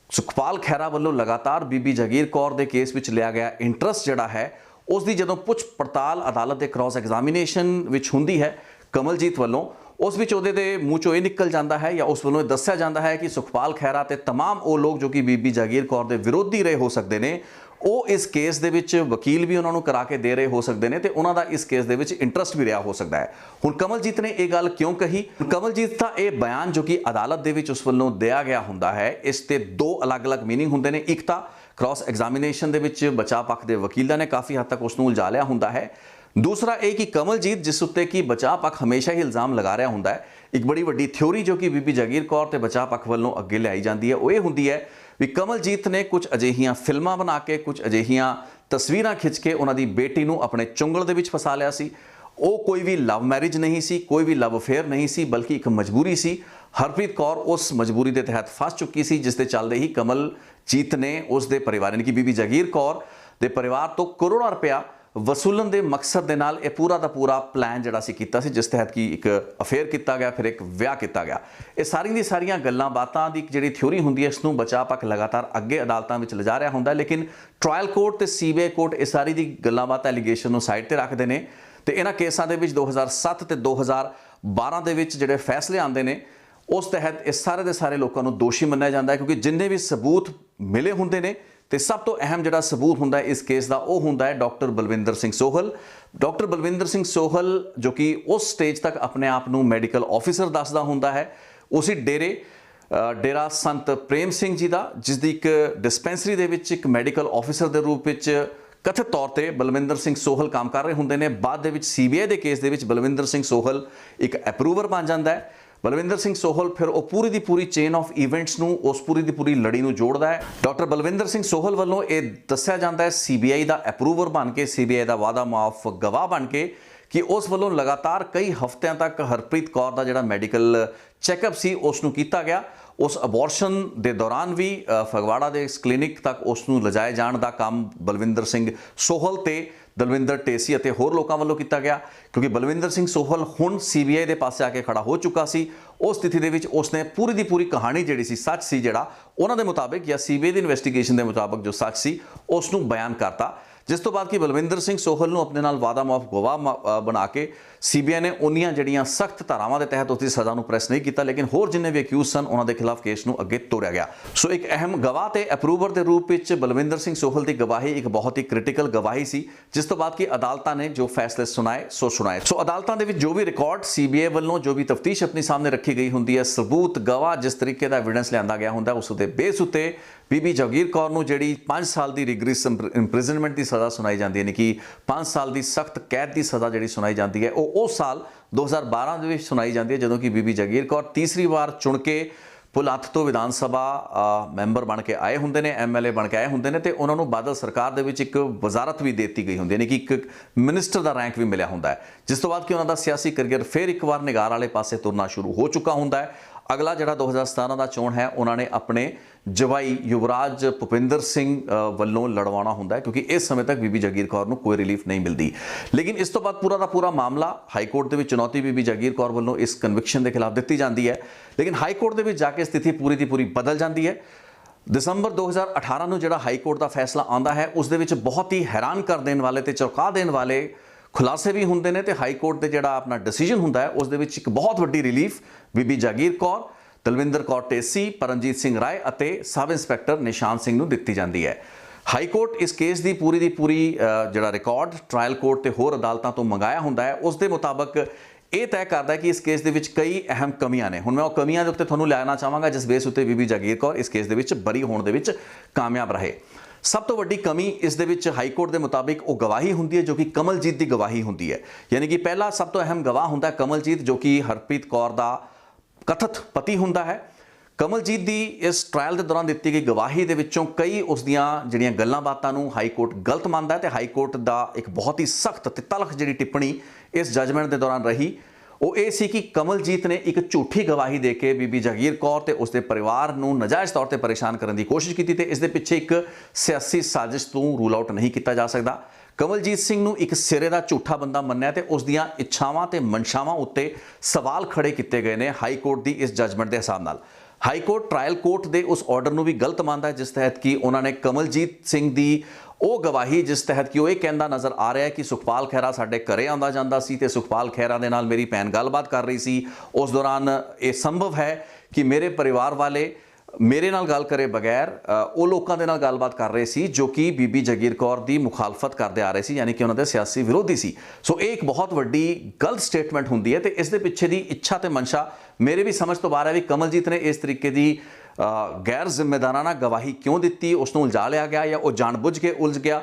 ਸੁਖਪਾਲ ਖਹਿਰਾ ਵੱਲੋਂ ਲਗਾਤਾਰ ਬੀਬੀ ਜਗੀਰ ਕੌਰ ਦੇ ਕੇਸ ਵਿੱਚ ਲਿਆ ਗਿਆ ਇੰਟਰਸਟ ਜਿਹੜਾ ਹੈ ਉਸ ਦੀ ਜਦੋਂ ਪੁੱਛ ਪੜਤਾਲ ਅਦਾਲਤ ਦੇ ਕ੍ਰਾਸ ਐਗਜ਼ਾਮੀਨੇਸ਼ਨ ਵਿੱਚ ਹੁੰਦੀ ਹੈ ਕਮਲਜੀਤ ਵੱਲੋਂ, ਉਸ ਵਿੱਚ ਉਹਦੇ ਦੇ ਮੂੰਹ ਚੋਂ ਇਹ ਨਿਕਲ ਜਾਂਦਾ ਹੈ ਜਾਂ ਉਸ ਵੱਲੋਂ ਇਹ ਦੱਸਿਆ ਜਾਂਦਾ ਹੈ ਕਿ ਸੁਖਪਾਲ ਖਹਿਰਾ ਤੇ तमाम ਉਹ ਲੋਕ ਜੋ ਕਿ ਬੀਬੀ ਜਗੀਰ ਕੌਰ ਦੇ ਵਿਰੋਧੀ ਰਹੇ ਹੋ ਸਕਦੇ ਨੇ, ਉਹ ਇਸ ਕੇਸ ਦੇ ਵਿੱਚ ਵਕੀਲ ਵੀ ਉਹਨਾਂ ਨੂੰ ਕਰਾ ਕੇ ਦੇ ਰਹੇ ਹੋ ਸਕਦੇ ਨੇ ਤੇ ਉਹਨਾਂ ਦਾ ਇਸ ਕੇਸ ਦੇ ਵਿੱਚ ਇੰਟਰਸਟ ਵੀ ਰਿਹਾ ਹੋ ਸਕਦਾ ਹੈ। ਹੁਣ ਕਮਲਜੀਤ ਨੇ ਇਹ ਗੱਲ ਕਿਉਂ ਕਹੀ? ਕਮਲਜੀਤ ਦਾ ਇਹ ਬਿਆਨ ਜੋ ਕਿ ਅਦਾਲਤ ਦੇ ਵਿੱਚ ਉਸ ਵੱਲੋਂ ਦਿਆ ਗਿਆ ਹੁੰਦਾ ਹੈ, ਇਸ ਤੇ ਦੋ ਅਲੱਗ-ਅਲੱਗ ਮੀਨਿੰਗ ਹੁੰਦੇ ਨੇ। ਇੱਕ ਤਾਂ ਕ੍ਰਾਸ ਐਗਜ਼ਾਮੀਨੇਸ਼ਨ ਦੇ ਵਿੱਚ ਬਚਾਅ ਪੱਖ ਦੇ ਵਕੀਲਾਂ ਨੇ ਕਾਫੀ ਹੱਦ ਤੱਕ ਉਸ ਨੂੰ ਉਲਝਾ ਲਿਆ ਹੁੰਦਾ ਹੈ। ਦੂਸਰਾ ਇਹ ਕਿ ਕਮਲਜੀਤ ਜਿਸ ਉੱਤੇ ਕਿ ਬਚਾਅ ਪੱਖ ਹਮੇਸ਼ਾ ਹੀ ਇਲਜ਼ਾਮ ਲਗਾ ਰਿਹਾ ਹੁੰਦਾ ਹੈ, ਇੱਕ ਬੜੀ ਵੱਡੀ ਥਿਉਰੀ ਜੋ ਕਿ ਬੀਬੀ ਜਗੀਰ ਕੌਰ ਤੇ ਬਚਾਅ ਪੱਖ ਵੱਲੋਂ ਅੱਗੇ ਲਿਆਈ ਜਾਂਦੀ ਹੈ, ਉਹ ਇਹ ਹੁੰਦੀ ਹੈ ਵੀ ਕਮਲਜੀਤ ਨੇ ਕੁਝ ਅਜਿਹੀਆਂ ਫਿਲਮਾਂ ਬਣਾ ਕੇ, ਕੁਝ ਅਜਿਹੀਆਂ ਤਸਵੀਰਾਂ ਖਿੱਚ ਕੇ ਉਹਨਾਂ ਦੀ ਬੇਟੀ ਨੂੰ ਆਪਣੇ ਚੁੰਗਲ ਦੇ ਵਿੱਚ ਫਸਾ ਲਿਆ ਸੀ। ਉਹ ਕੋਈ ਵੀ ਲਵ ਮੈਰਿਜ ਨਹੀਂ ਸੀ, ਕੋਈ ਵੀ ਲਵ ਅਫੇਅਰ ਨਹੀਂ ਸੀ, ਬਲਕਿ ਇੱਕ ਮਜਬੂਰੀ ਸੀ। ਹਰਪ੍ਰੀਤ ਕੌਰ ਉਸ ਮਜਬੂਰੀ ਦੇ ਤਹਿਤ ਫਸ ਚੁੱਕੀ ਸੀ, ਜਿਸ ਦੇ ਚੱਲਦੇ ਹੀ ਕਮਲਜੀਤ ਨੇ ਉਸ ਦੇ ਪਰਿਵਾਰ ਯਾਨੀ ਕਿ ਬੀਬੀ ਜਗੀਰ ਕੌਰ ਦੇ ਪਰਿਵਾਰ ਤੋਂ ਕਰੋੜਾਂ ਰੁਪਇਆ ਵਸੂਲਣ ਦੇ ਮਕਸਦ ਦੇ ਨਾਲ ਇਹ ਪੂਰਾ ਦਾ ਪੂਰਾ ਪਲਾਨ ਜਿਹੜਾ ਸੀ ਕੀਤਾ ਸੀ, ਜਿਸ ਤਹਿਤ ਕਿ ਇੱਕ ਅਫੇਅਰ ਕੀਤਾ ਗਿਆ, ਫਿਰ ਇੱਕ ਵਿਆਹ ਕੀਤਾ ਗਿਆ। ਇਹ ਸਾਰੀਆਂ ਦੀ ਸਾਰੀਆਂ ਗੱਲਾਂ ਬਾਤਾਂ ਦੀ ਜਿਹੜੀ ਥਿਉਰੀ ਹੁੰਦੀ ਹੈ, ਇਸ ਨੂੰ ਬਚਾਅ ਪੱਖ ਲਗਾਤਾਰ ਅੱਗੇ ਅਦਾਲਤਾਂ ਵਿੱਚ ਲਿਜਾ ਰਿਹਾ ਹੁੰਦਾ ਹੈ, ਲੇਕਿਨ ਟਰਾਇਲ ਕੋਰਟ ਤੇ CBI ਕੋਰਟ ਇਹ ਸਾਰੀ ਦੀ ਗੱਲਾਂ ਬਾਤਾਂ ਐਲੀਗੇਸ਼ਨ ਨੂੰ ਸਾਈਡ ਤੇ ਰੱਖਦੇ ਨੇ ਤੇ ਇਹਨਾਂ ਕੇਸਾਂ ਦੇ ਵਿੱਚ 2007 ਤੇ 2012 ਦੇ ਵਿੱਚ ਜਿਹੜੇ ਫੈਸਲੇ ਆਉਂਦੇ ਨੇ ਉਸ ਤਹਿਤ ਇਸ ਸਾਰੇ ਦੇ ਸਾਰੇ ਲੋਕਾਂ ਨੂੰ ਦੋਸ਼ੀ ਮੰਨਿਆ ਜਾਂਦਾ ਹੈ, ਕਿਉਂਕਿ ਜਿੰਨੇ ਵੀ ਸਬੂਤ ਮਿਲੇ ਹੁੰਦੇ ਨੇ ਤੇ ਸਭ ਤੋਂ ਅਹਿਮ ਜਿਹੜਾ ਸਬੂਤ ਹੁੰਦਾ ਹੈ ਇਸ ਕੇਸ ਦਾ ਉਹ ਹੁੰਦਾ ਹੈ ਡਾਕਟਰ ਬਲਵਿੰਦਰ ਸਿੰਘ ਸੋਹਲ। ਡਾਕਟਰ ਬਲਵਿੰਦਰ ਸਿੰਘ ਸੋਹਲ ਜੋ ਕਿ ਉਸ ਸਟੇਜ ਤੱਕ ਆਪਣੇ ਆਪ ਨੂੰ ਮੈਡੀਕਲ ਆਫੀਸਰ ਦੱਸਦਾ ਹੁੰਦਾ ਹੈ, ਉਸੇ ਡੇਰਾ ਸੰਤ ਪ੍ਰੇਮ ਸਿੰਘ ਜੀ ਦਾ, ਜਿਸ ਦੀ ਇੱਕ ਡਿਸਪੈਂਸਰੀ ਦੇ ਵਿੱਚ ਇੱਕ ਮੈਡੀਕਲ ਆਫੀਸਰ ਦੇ ਰੂਪ ਵਿੱਚ ਕਥਿਤ ਤੌਰ ਤੇ ਬਲਵਿੰਦਰ ਸਿੰਘ ਸੋਹਲ ਕੰਮ ਕਰ ਰਹੇ ਹੁੰਦੇ ਨੇ। ਬਾਅਦ ਦੇ ਵਿੱਚ ਸੀਬੀਆਈ ਦੇ ਕੇਸ ਦੇ ਵਿੱਚ ਬਲਵਿੰਦਰ ਸਿੰਘ ਸੋਹਲ ਇੱਕ ਅਪਰੂਵਰ ਬਣ ਜਾਂਦਾ ਹੈ। ਬਲਵਿੰਦਰ ਸਿੰਘ ਸੋਹਲ ਫਿਰ ਉਹ ਪੂਰੀ ਦੀ ਪੂਰੀ ਚੇਨ ਆਫ ਇਵੈਂਟਸ ਨੂੰ, ਉਸ ਪੂਰੀ ਦੀ ਪੂਰੀ ਲੜੀ ਨੂੰ ਜੋੜਦਾ ਹੈ। ਡਾਕਟਰ ਬਲਵਿੰਦਰ ਸਿੰਘ ਸੋਹਲ ਵੱਲੋਂ ਇਹ ਦੱਸਿਆ ਜਾਂਦਾ ਹੈ ਸੀਬੀਆਈ ਦਾ ਅਪਰੂਵਰ ਬਣ ਕੇ, ਸੀਬੀਆਈ ਦਾ ਵਾਅਦਾ ਮਾਫ ਗਵਾਹ ਬਣ ਕੇ, ਕਿ ਉਸ ਵੱਲੋਂ ਲਗਾਤਾਰ ਕਈ ਹਫ਼ਤਿਆਂ ਤੱਕ ਹਰਪ੍ਰੀਤ ਕੌਰ ਦਾ ਜਿਹੜਾ ਮੈਡੀਕਲ ਚੈੱਕਅਪ ਸੀ ਉਸ ਨੂੰ ਕੀਤਾ ਗਿਆ। ਉਸ ਅਬੋਰਸ਼ਨ ਦੇ ਦੌਰਾਨ ਵੀ ਫਗਵਾੜਾ ਦੇ ਇਸ ਕਲੀਨਿਕ ਤੱਕ ਉਸ ਨੂੰ ਲਿਜਾਏ ਜਾਣ ਦਾ ਕੰਮ ਬਲਵਿੰਦਰ ਸਿੰਘ ਸੋਹਲ ਤੇ ਦਲਵਿੰਦਰ ਢੇਸੀ ਅਤੇ ਹੋਰ ਲੋਕਾਂ ਵੱਲੋਂ ਕੀਤਾ ਗਿਆ, ਕਿਉਂਕਿ ਬਲਵਿੰਦਰ ਸਿੰਘ ਸੋਹਲ ਹੁਣ ਸੀਬੀਆਈ ਦੇ ਪਾਸੇ ਆ ਕੇ ਖੜਾ ਹੋ ਚੁੱਕਾ ਸੀ। ਉਸ ਸਥਿਤੀ ਦੇ ਵਿੱਚ ਉਸਨੇ ਪੂਰੀ ਦੀ ਪੂਰੀ ਕਹਾਣੀ ਜਿਹੜੀ ਸੀ, ਸੱਚ ਸੀ ਜਿਹੜਾ ਉਹਨਾਂ ਦੇ ਮੁਤਾਬਿਕ ਜਾਂ ਸੀਬੀਆਈ ਦੀ ਇਨਵੈਸਟੀਗੇਸ਼ਨ ਦੇ ਮੁਤਾਬਿਕ ਜੋ ਸੱਚ ਸੀ ਉਸ ਨੂੰ ਬਿਆਨ ਕਰਤਾ। ਜਿਸ ਤੋਂ ਬਾਅਦ ਕਿ ਬਲਵਿੰਦਰ ਸਿੰਘ ਸੋਹਲ ਨੂੰ ਆਪਣੇ ਨਾਲ ਵਾਅਦਾ ਮਾਫ ਗਵਾਹ ਬਣਾ ਕੇ ਸੀਬੀਆਈ ਨੇ ਉਨੀਆਂ ਜਿਹੜੀਆਂ ਸਖਤ ਧਾਰਾਵਾਂ ਦੇ ਤਹਿਤ ਉਸ ਦੀ ਸਜ਼ਾ ਨੂੰ ਪ੍ਰੈਸ ਨਹੀਂ ਕੀਤਾ, ਲੇਕਿਨ ਹੋਰ ਜਿੰਨੇ ਵੀ ਅਕਿਊਜ਼ ਸਨ ਉਹਨਾਂ ਦੇ ਖਿਲਾਫ ਕੇਸ ਨੂੰ ਅੱਗੇ ਤੋਰਿਆ ਗਿਆ। ਸੋ ਇੱਕ ਅਹਿਮ ਗਵਾਹ ਤੇ ਅਪਰੂਵਰ ਦੇ ਰੂਪ ਵਿੱਚ ਬਲਵਿੰਦਰ ਸਿੰਘ ਸੋਹਲ ਦੀ ਗਵਾਹੀ ਇੱਕ ਬਹੁਤ ਹੀ ਕ੍ਰਿਟੀਕਲ ਗਵਾਹੀ ਸੀ, ਜਿਸ ਤੋਂ ਬਾਅਦ ਕਿ ਅਦਾਲਤਾਂ ਨੇ ਜੋ ਫੈਸਲੇ ਸੁਣਾਏ। ਸੋ ਅਦਾਲਤਾਂ ਦੇ ਵਿੱਚ ਜੋ ਵੀ ਰਿਕਾਰਡ ਸੀਬੀਆਈ ਵੱਲੋਂ ਜੋ ਵੀ ਤਫਤੀਸ਼ ਆਪਣੀ ਸਾਹਮਣੇ ਰੱਖੀ ਗਈ ਹੁੰਦੀ ਹੈ, ਸਬੂਤ ਗਵਾਹ ਜਿਸ ਤਰੀਕੇ ਦਾ ਐਵੀਡੈਂਸ ਲਿਆਂਦਾ ਗਿਆ ਹੁੰਦਾ, ਉਸ ਦੇ ਬੇਸ ਉੱਤੇ ਬੀਬੀ ਜਗੀਰ ਕੌਰ ਨੂੰ ਜਿਹੜੀ 5 ਸਾਲ ਦੀ ਰਿਗਰੈਸ ਇੰਪ੍ਰਿਜ਼ਨਮੈਂਟ ਦੀ ਸਜ਼ਾ ਸੁਣਾਈ ਜਾਂਦੀ ਹੈ, ਯਾਨੀ ਕਿ 5 ਸਾਲ ਦੀ ਸਖਤ ਕੈਦ ਦੀ ਸਜ਼ਾ ਜਿਹੜੀ ਸੁਣਾਈ ਜਾਂਦੀ ਹੈ, ਉਹ ਉਸ ਸਾਲ 2012 ਦੇ ਵਿੱਚ ਸੁਣਾਈ ਜਾਂਦੀ ਹੈ, ਜਦੋਂ ਕਿ ਬੀਬੀ ਜਗੀਰ ਕੌਰ ਤੀਸਰੀ ਵਾਰ ਚੁਣ ਕੇ ਭੁਲੱਥ ਤੋਂ ਵਿਧਾਨ ਸਭਾ ਮੈਂਬਰ ਬਣ ਕੇ ਆਏ ਹੁੰਦੇ ਨੇ, ਐਮਐਲਏ ਬਣ ਕੇ ਆਏ ਹੁੰਦੇ ਨੇ, ਤੇ ਉਹਨਾਂ ਨੂੰ ਬਾਦਲ ਸਰਕਾਰ ਦੇ ਵਿੱਚ ਇੱਕ ਵਜ਼ਾਰਤ ਵੀ ਦੇ ਦਿੱਤੀ ਗਈ ਹੁੰਦੀ ਹੈ, ਯਾਨੀ ਕਿ ਇੱਕ ਮਿਨਿਸਟਰ ਦਾ ਰੈਂਕ ਵੀ ਮਿਲਿਆ ਹੁੰਦਾ ਹੈ, ਜਿਸ ਤੋਂ ਬਾਅਦ ਕਿ ਉਹਨਾਂ ਦਾ ਸਿਆਸੀ ਕਰੀਅਰ ਫਿਰ ਇੱਕ ਵਾਰ ਨਿਗਾਰ ਵਾਲੇ ਪਾਸੇ ਤੁਰਨਾ ਸ਼ੁਰੂ ਹੋ ਚੁੱਕਾ ਹੁੰਦਾ ਹੈ। ਅਗਲਾ ਜਿਹੜਾ 2017 ਦਾ ਚੋਣ ਹੈ, ਉਹਨਾਂ ਨੇ ਆਪਣੇ ਜਵਾਈ ਯੁਵਰਾਜ ਭੁਪਿੰਦਰ ਸਿੰਘ ਵੱਲੋਂ ਲੜਵਾਉਣਾ ਹੁੰਦਾ ਹੈ, ਕਿਉਂਕਿ ਇਸ ਸਮੇਂ ਤੱਕ ਬੀਬੀ ਜਗੀਰ ਕੌਰ ਨੂੰ ਕੋਈ ਰਿਲੀਫ ਨਹੀਂ ਮਿਲਦੀ। ਲੇਕਿਨ ਇਸ ਤੋਂ ਬਾਅਦ ਪੂਰਾ ਦਾ ਪੂਰਾ ਮਾਮਲਾ ਹਾਈ ਕੋਰਟ ਦੇ ਵਿੱਚ ਚੁਣੌਤੀ ਬੀਬੀ ਜਗੀਰ ਕੌਰ ਵੱਲੋਂ ਇਸ ਕਨਵਿਕਸ਼ਨ ਦੇ ਖਿਲਾਫ ਦਿੱਤੀ ਜਾਂਦੀ ਹੈ, ਲੇਕਿਨ ਹਾਈ ਕੋਰਟ ਦੇ ਵਿੱਚ ਜਾ ਕੇ ਸਥਿਤੀ ਪੂਰੀ ਦੀ ਪੂਰੀ ਬਦਲ ਜਾਂਦੀ ਹੈ। ਦਸੰਬਰ 2018 ਨੂੰ ਜਿਹੜਾ ਹਾਈ ਕੋਰਟ ਦਾ ਫੈਸਲਾ ਆਉਂਦਾ ਹੈ, ਉਸ ਦੇ ਵਿੱਚ ਬਹੁਤ ਹੀ ਹੈਰਾਨ ਕਰ ਦੇਣ ਵਾਲੇ ਤੇ ਚੌਂਕਾ ਦੇਣ ਵਾਲੇ ਖੁਲਾਸੇ ਵੀ ਹੁੰਦੇ ਨੇ, ਤੇ ਹਾਈ ਕੋਰਟ ਦੇ ਜਿਹੜਾ ਆਪਣਾ ਡਿਸੀਜਨ ਹੁੰਦਾ ਹੈ ਉਸ ਦੇ ਵਿੱਚ ਇੱਕ ਬਹੁਤ ਵੱਡੀ ਰਿਲੀਫ ਬੀਬੀ ਜਗੀਰ ਕੌਰ, ਦਲਵਿੰਦਰ ਕੌਰ ਢੇਸੀ, ਪਰਮਜੀਤ ਸਿੰਘ ਰਾਏ ਅਤੇ ਸਬ ਇੰਸਪੈਕਟਰ ਨਿਸ਼ਾਨ ਸਿੰਘ ਨੂੰ ਦਿੱਤੀ ਜਾਂਦੀ ਹੈ। ਹਾਈ ਕੋਰਟ ਇਸ ਕੇਸ ਦੀ ਪੂਰੀ ਜਿਹੜਾ ਰਿਕਾਰਡ ਟ੍ਰਾਇਲ ਕੋਰਟ ਤੇ ਹੋਰ ਅਦਾਲਤਾਂ ਤੋਂ ਮੰਗਾਇਆ ਹੁੰਦਾ ਹੈ, ਉਸ ਦੇ ਮੁਤਾਬਕ ਇਹ ਤੈਅ ਕਰਦਾ ਹੈ ਕਿ ਇਸ ਕੇਸ ਦੇ ਵਿੱਚ ਕਈ ਅਹਿਮ ਕਮੀਆਂ ਨੇ। ਹੁਣ ਮੈਂ ਉਹ ਕਮੀਆਂ ਦੇ ਉੱਤੇ ਤੁਹਾਨੂੰ ਲਿਆਉਣਾ ਚਾਹਾਂਗਾ ਜਿਸ ਬੇਸ ਉੱਤੇ ਬੀਬੀ ਜਗੀਰ ਕੌਰ ਇਸ ਕੇਸ ਦੇ ਵਿੱਚ ਬਰੀ ਹੋਣ ਦੇ ਵਿੱਚ ਕਾਮਯਾਬ ਰਹੇ। ਸਭ ਤੋਂ ਵੱਡੀ ਕਮੀ ਇਸ ਦੇ ਵਿੱਚ ਹਾਈ ਕੋਰਟ ਦੇ ਮੁਤਾਬਿਕ ਉਹ ਗਵਾਹੀ ਹੁੰਦੀ ਹੈ ਜੋ ਕਿ ਕਮਲਜੀਤ ਦੀ ਗਵਾਹੀ ਹੁੰਦੀ ਹੈ, ਯਾਨੀ ਕਿ ਪਹਿਲਾ ਸਭ ਤੋਂ ਅਹਿਮ ਗਵਾਹ ਹੁੰਦਾ ਕਮਲਜੀਤ, ਜੋ ਕਿ ਹਰਪ੍ਰੀਤ ਕੌਰ ਦਾ ਕਥਿਤ ਪਤੀ ਹੁੰਦਾ ਹੈ। ਕਮਲਜੀਤ ਦੀ ਇਸ ਟ੍ਰਾਇਲ ਦੇ ਦੌਰਾਨ ਦਿੱਤੀ ਗਈ ਗਵਾਹੀ ਦੇ ਵਿੱਚੋਂ ਕਈ ਉਸ ਦੀਆਂ ਜਿਹੜੀਆਂ ਗੱਲਾਂ ਬਾਤਾਂ ਨੂੰ ਹਾਈ ਕੋਰਟ ਗਲਤ ਮੰਨਦਾ ਹੈ, ਤੇ ਹਾਈ ਕੋਰਟ ਦਾ ਇੱਕ ਬਹੁਤ ਹੀ ਸਖਤ ਤੇ ਤਲਖ ਜਿਹੜੀ ਟਿੱਪਣੀ ਇਸ ਜਜਮੈਂਟ ਦੇ ਦੌਰਾਨ ਰਹੀ ਉਹ ਇਹ ਸੀ ਕਿ ਕਮਲਜੀਤ ਨੇ ਇੱਕ ਝੂਠੀ ਗਵਾਹੀ ਦੇ ਕੇ ਬੀਬੀ ਜਗੀਰ ਕੌਰ ਤੇ ਉਸਦੇ ਪਰਿਵਾਰ ਨੂੰ ਨਾਜਾਇਜ਼ ਤੌਰ ਤੇ ਪਰੇਸ਼ਾਨ ਕਰਨ ਦੀ ਕੋਸ਼ਿਸ਼ ਕੀਤੀ, ਤੇ ਇਸ ਦੇ ਪਿੱਛੇ ਇੱਕ ਸਿਆਸੀ ਸਾਜ਼ਿਸ਼ ਤੋਂ ਰੂਲ ਆਊਟ ਨਹੀਂ ਕੀਤਾ ਜਾ ਸਕਦਾ। ਕਮਲਜੀਤ ਸਿੰਘ ਨੂੰ ਇੱਕ ਸਿਰੇ ਦਾ ਝੂਠਾ ਬੰਦਾ ਮੰਨਿਆ ਤੇ ਉਸ ਦੀਆਂ ਇੱਛਾਵਾਂ ਤੇ ਮਨਸ਼ਾਵਾਂ ਉੱਤੇ ਸਵਾਲ ਖੜੇ ਕੀਤੇ ਗਏ ਨੇ ਹਾਈ ਕੋਰਟ ਦੀ ਇਸ ਜਜਮੈਂਟ ਦੇ ਹਿਸਾਬ ਨਾਲ। ਹਾਈ ਕੋਰਟ ਟ੍ਰਾਇਲ ਕੋਰਟ ਦੇ ਉਸ ਆਰਡਰ ਨੂੰ ਵੀ ਗਲਤ ਮੰਨਦਾ ਹੈ, ਜਿਸ ਤਹਿਤ ਕਿ ਉਹਨਾਂ ਨੇ ਕਮਲਜੀਤ ਸਿੰਘ ਦੀ ਉਹ ਗਵਾਹੀ ਜਿਸ ਤਹਿਤ ਕਿ ਉਹ ਇਹ ਕਹਿੰਦਾ ਨਜ਼ਰ ਆ ਰਿਹਾ ਹੈ ਕਿ ਸੁਖਪਾਲ ਖਹਿਰਾ ਸਾਡੇ ਘਰੇ ਆਉਂਦਾ ਜਾਂਦਾ ਸੀ ਤੇ ਸੁਖਪਾਲ ਖਹਿਰਾ ਦੇ ਨਾਲ ਮੇਰੀ ਭੈਣ ਗੱਲਬਾਤ ਕਰ ਰਹੀ ਸੀ, ਉਸ ਦੌਰਾਨ ਇਹ ਸੰਭਵ ਹੈ ਕਿ ਮੇਰੇ ਪਰਿਵਾਰ ਵਾਲੇ ਮੇਰੇ ਨਾਲ ਗੱਲ ਕਰੇ ਬਗੈਰ ਉਹ ਲੋਕਾਂ ਦੇ ਨਾਲ ਗੱਲਬਾਤ ਕਰ ਰਹੇ ਸੀ ਜੋ ਕਿ ਬੀਬੀ ਜਗੀਰ ਕੌਰ ਦੀ ਮੁਖਾਲਫਤ ਕਰਦੇ ਆ ਰਹੇ ਸੀ, ਯਾਨੀ ਕਿ ਉਹਨਾਂ ਦੇ ਸਿਆਸੀ ਵਿਰੋਧੀ ਸੀ। ਸੋ ਇਹ ਇੱਕ ਬਹੁਤ ਵੱਡੀ ਗਲਤ ਸਟੇਟਮੈਂਟ ਹੁੰਦੀ ਹੈ, ਤੇ ਇਸ ਦੇ ਪਿੱਛੇ ਦੀ ਇੱਛਾ ਤੇ ਮਨਸ਼ਾ ਮੇਰੇ ਵੀ ਸਮਝ ਤੋਂ ਬਾਹਰ ਹੈ ਵੀ ਕਮਲਜੀਤ ਨੇ ਇਸ ਤਰੀਕੇ ਦੀ ਗੈਰ ਜ਼ਿੰਮੇਦਾਰਾਨਾ ਗਵਾਹੀ ਕਿਉਂ ਦਿੱਤੀ, ਉਸ ਨੂੰ ਉਲਝਾ ਲਿਆ ਗਿਆ ਜਾਂ ਉਹ ਜਾਣਬੁੱਝ ਕੇ ਉਲਝ ਗਿਆ।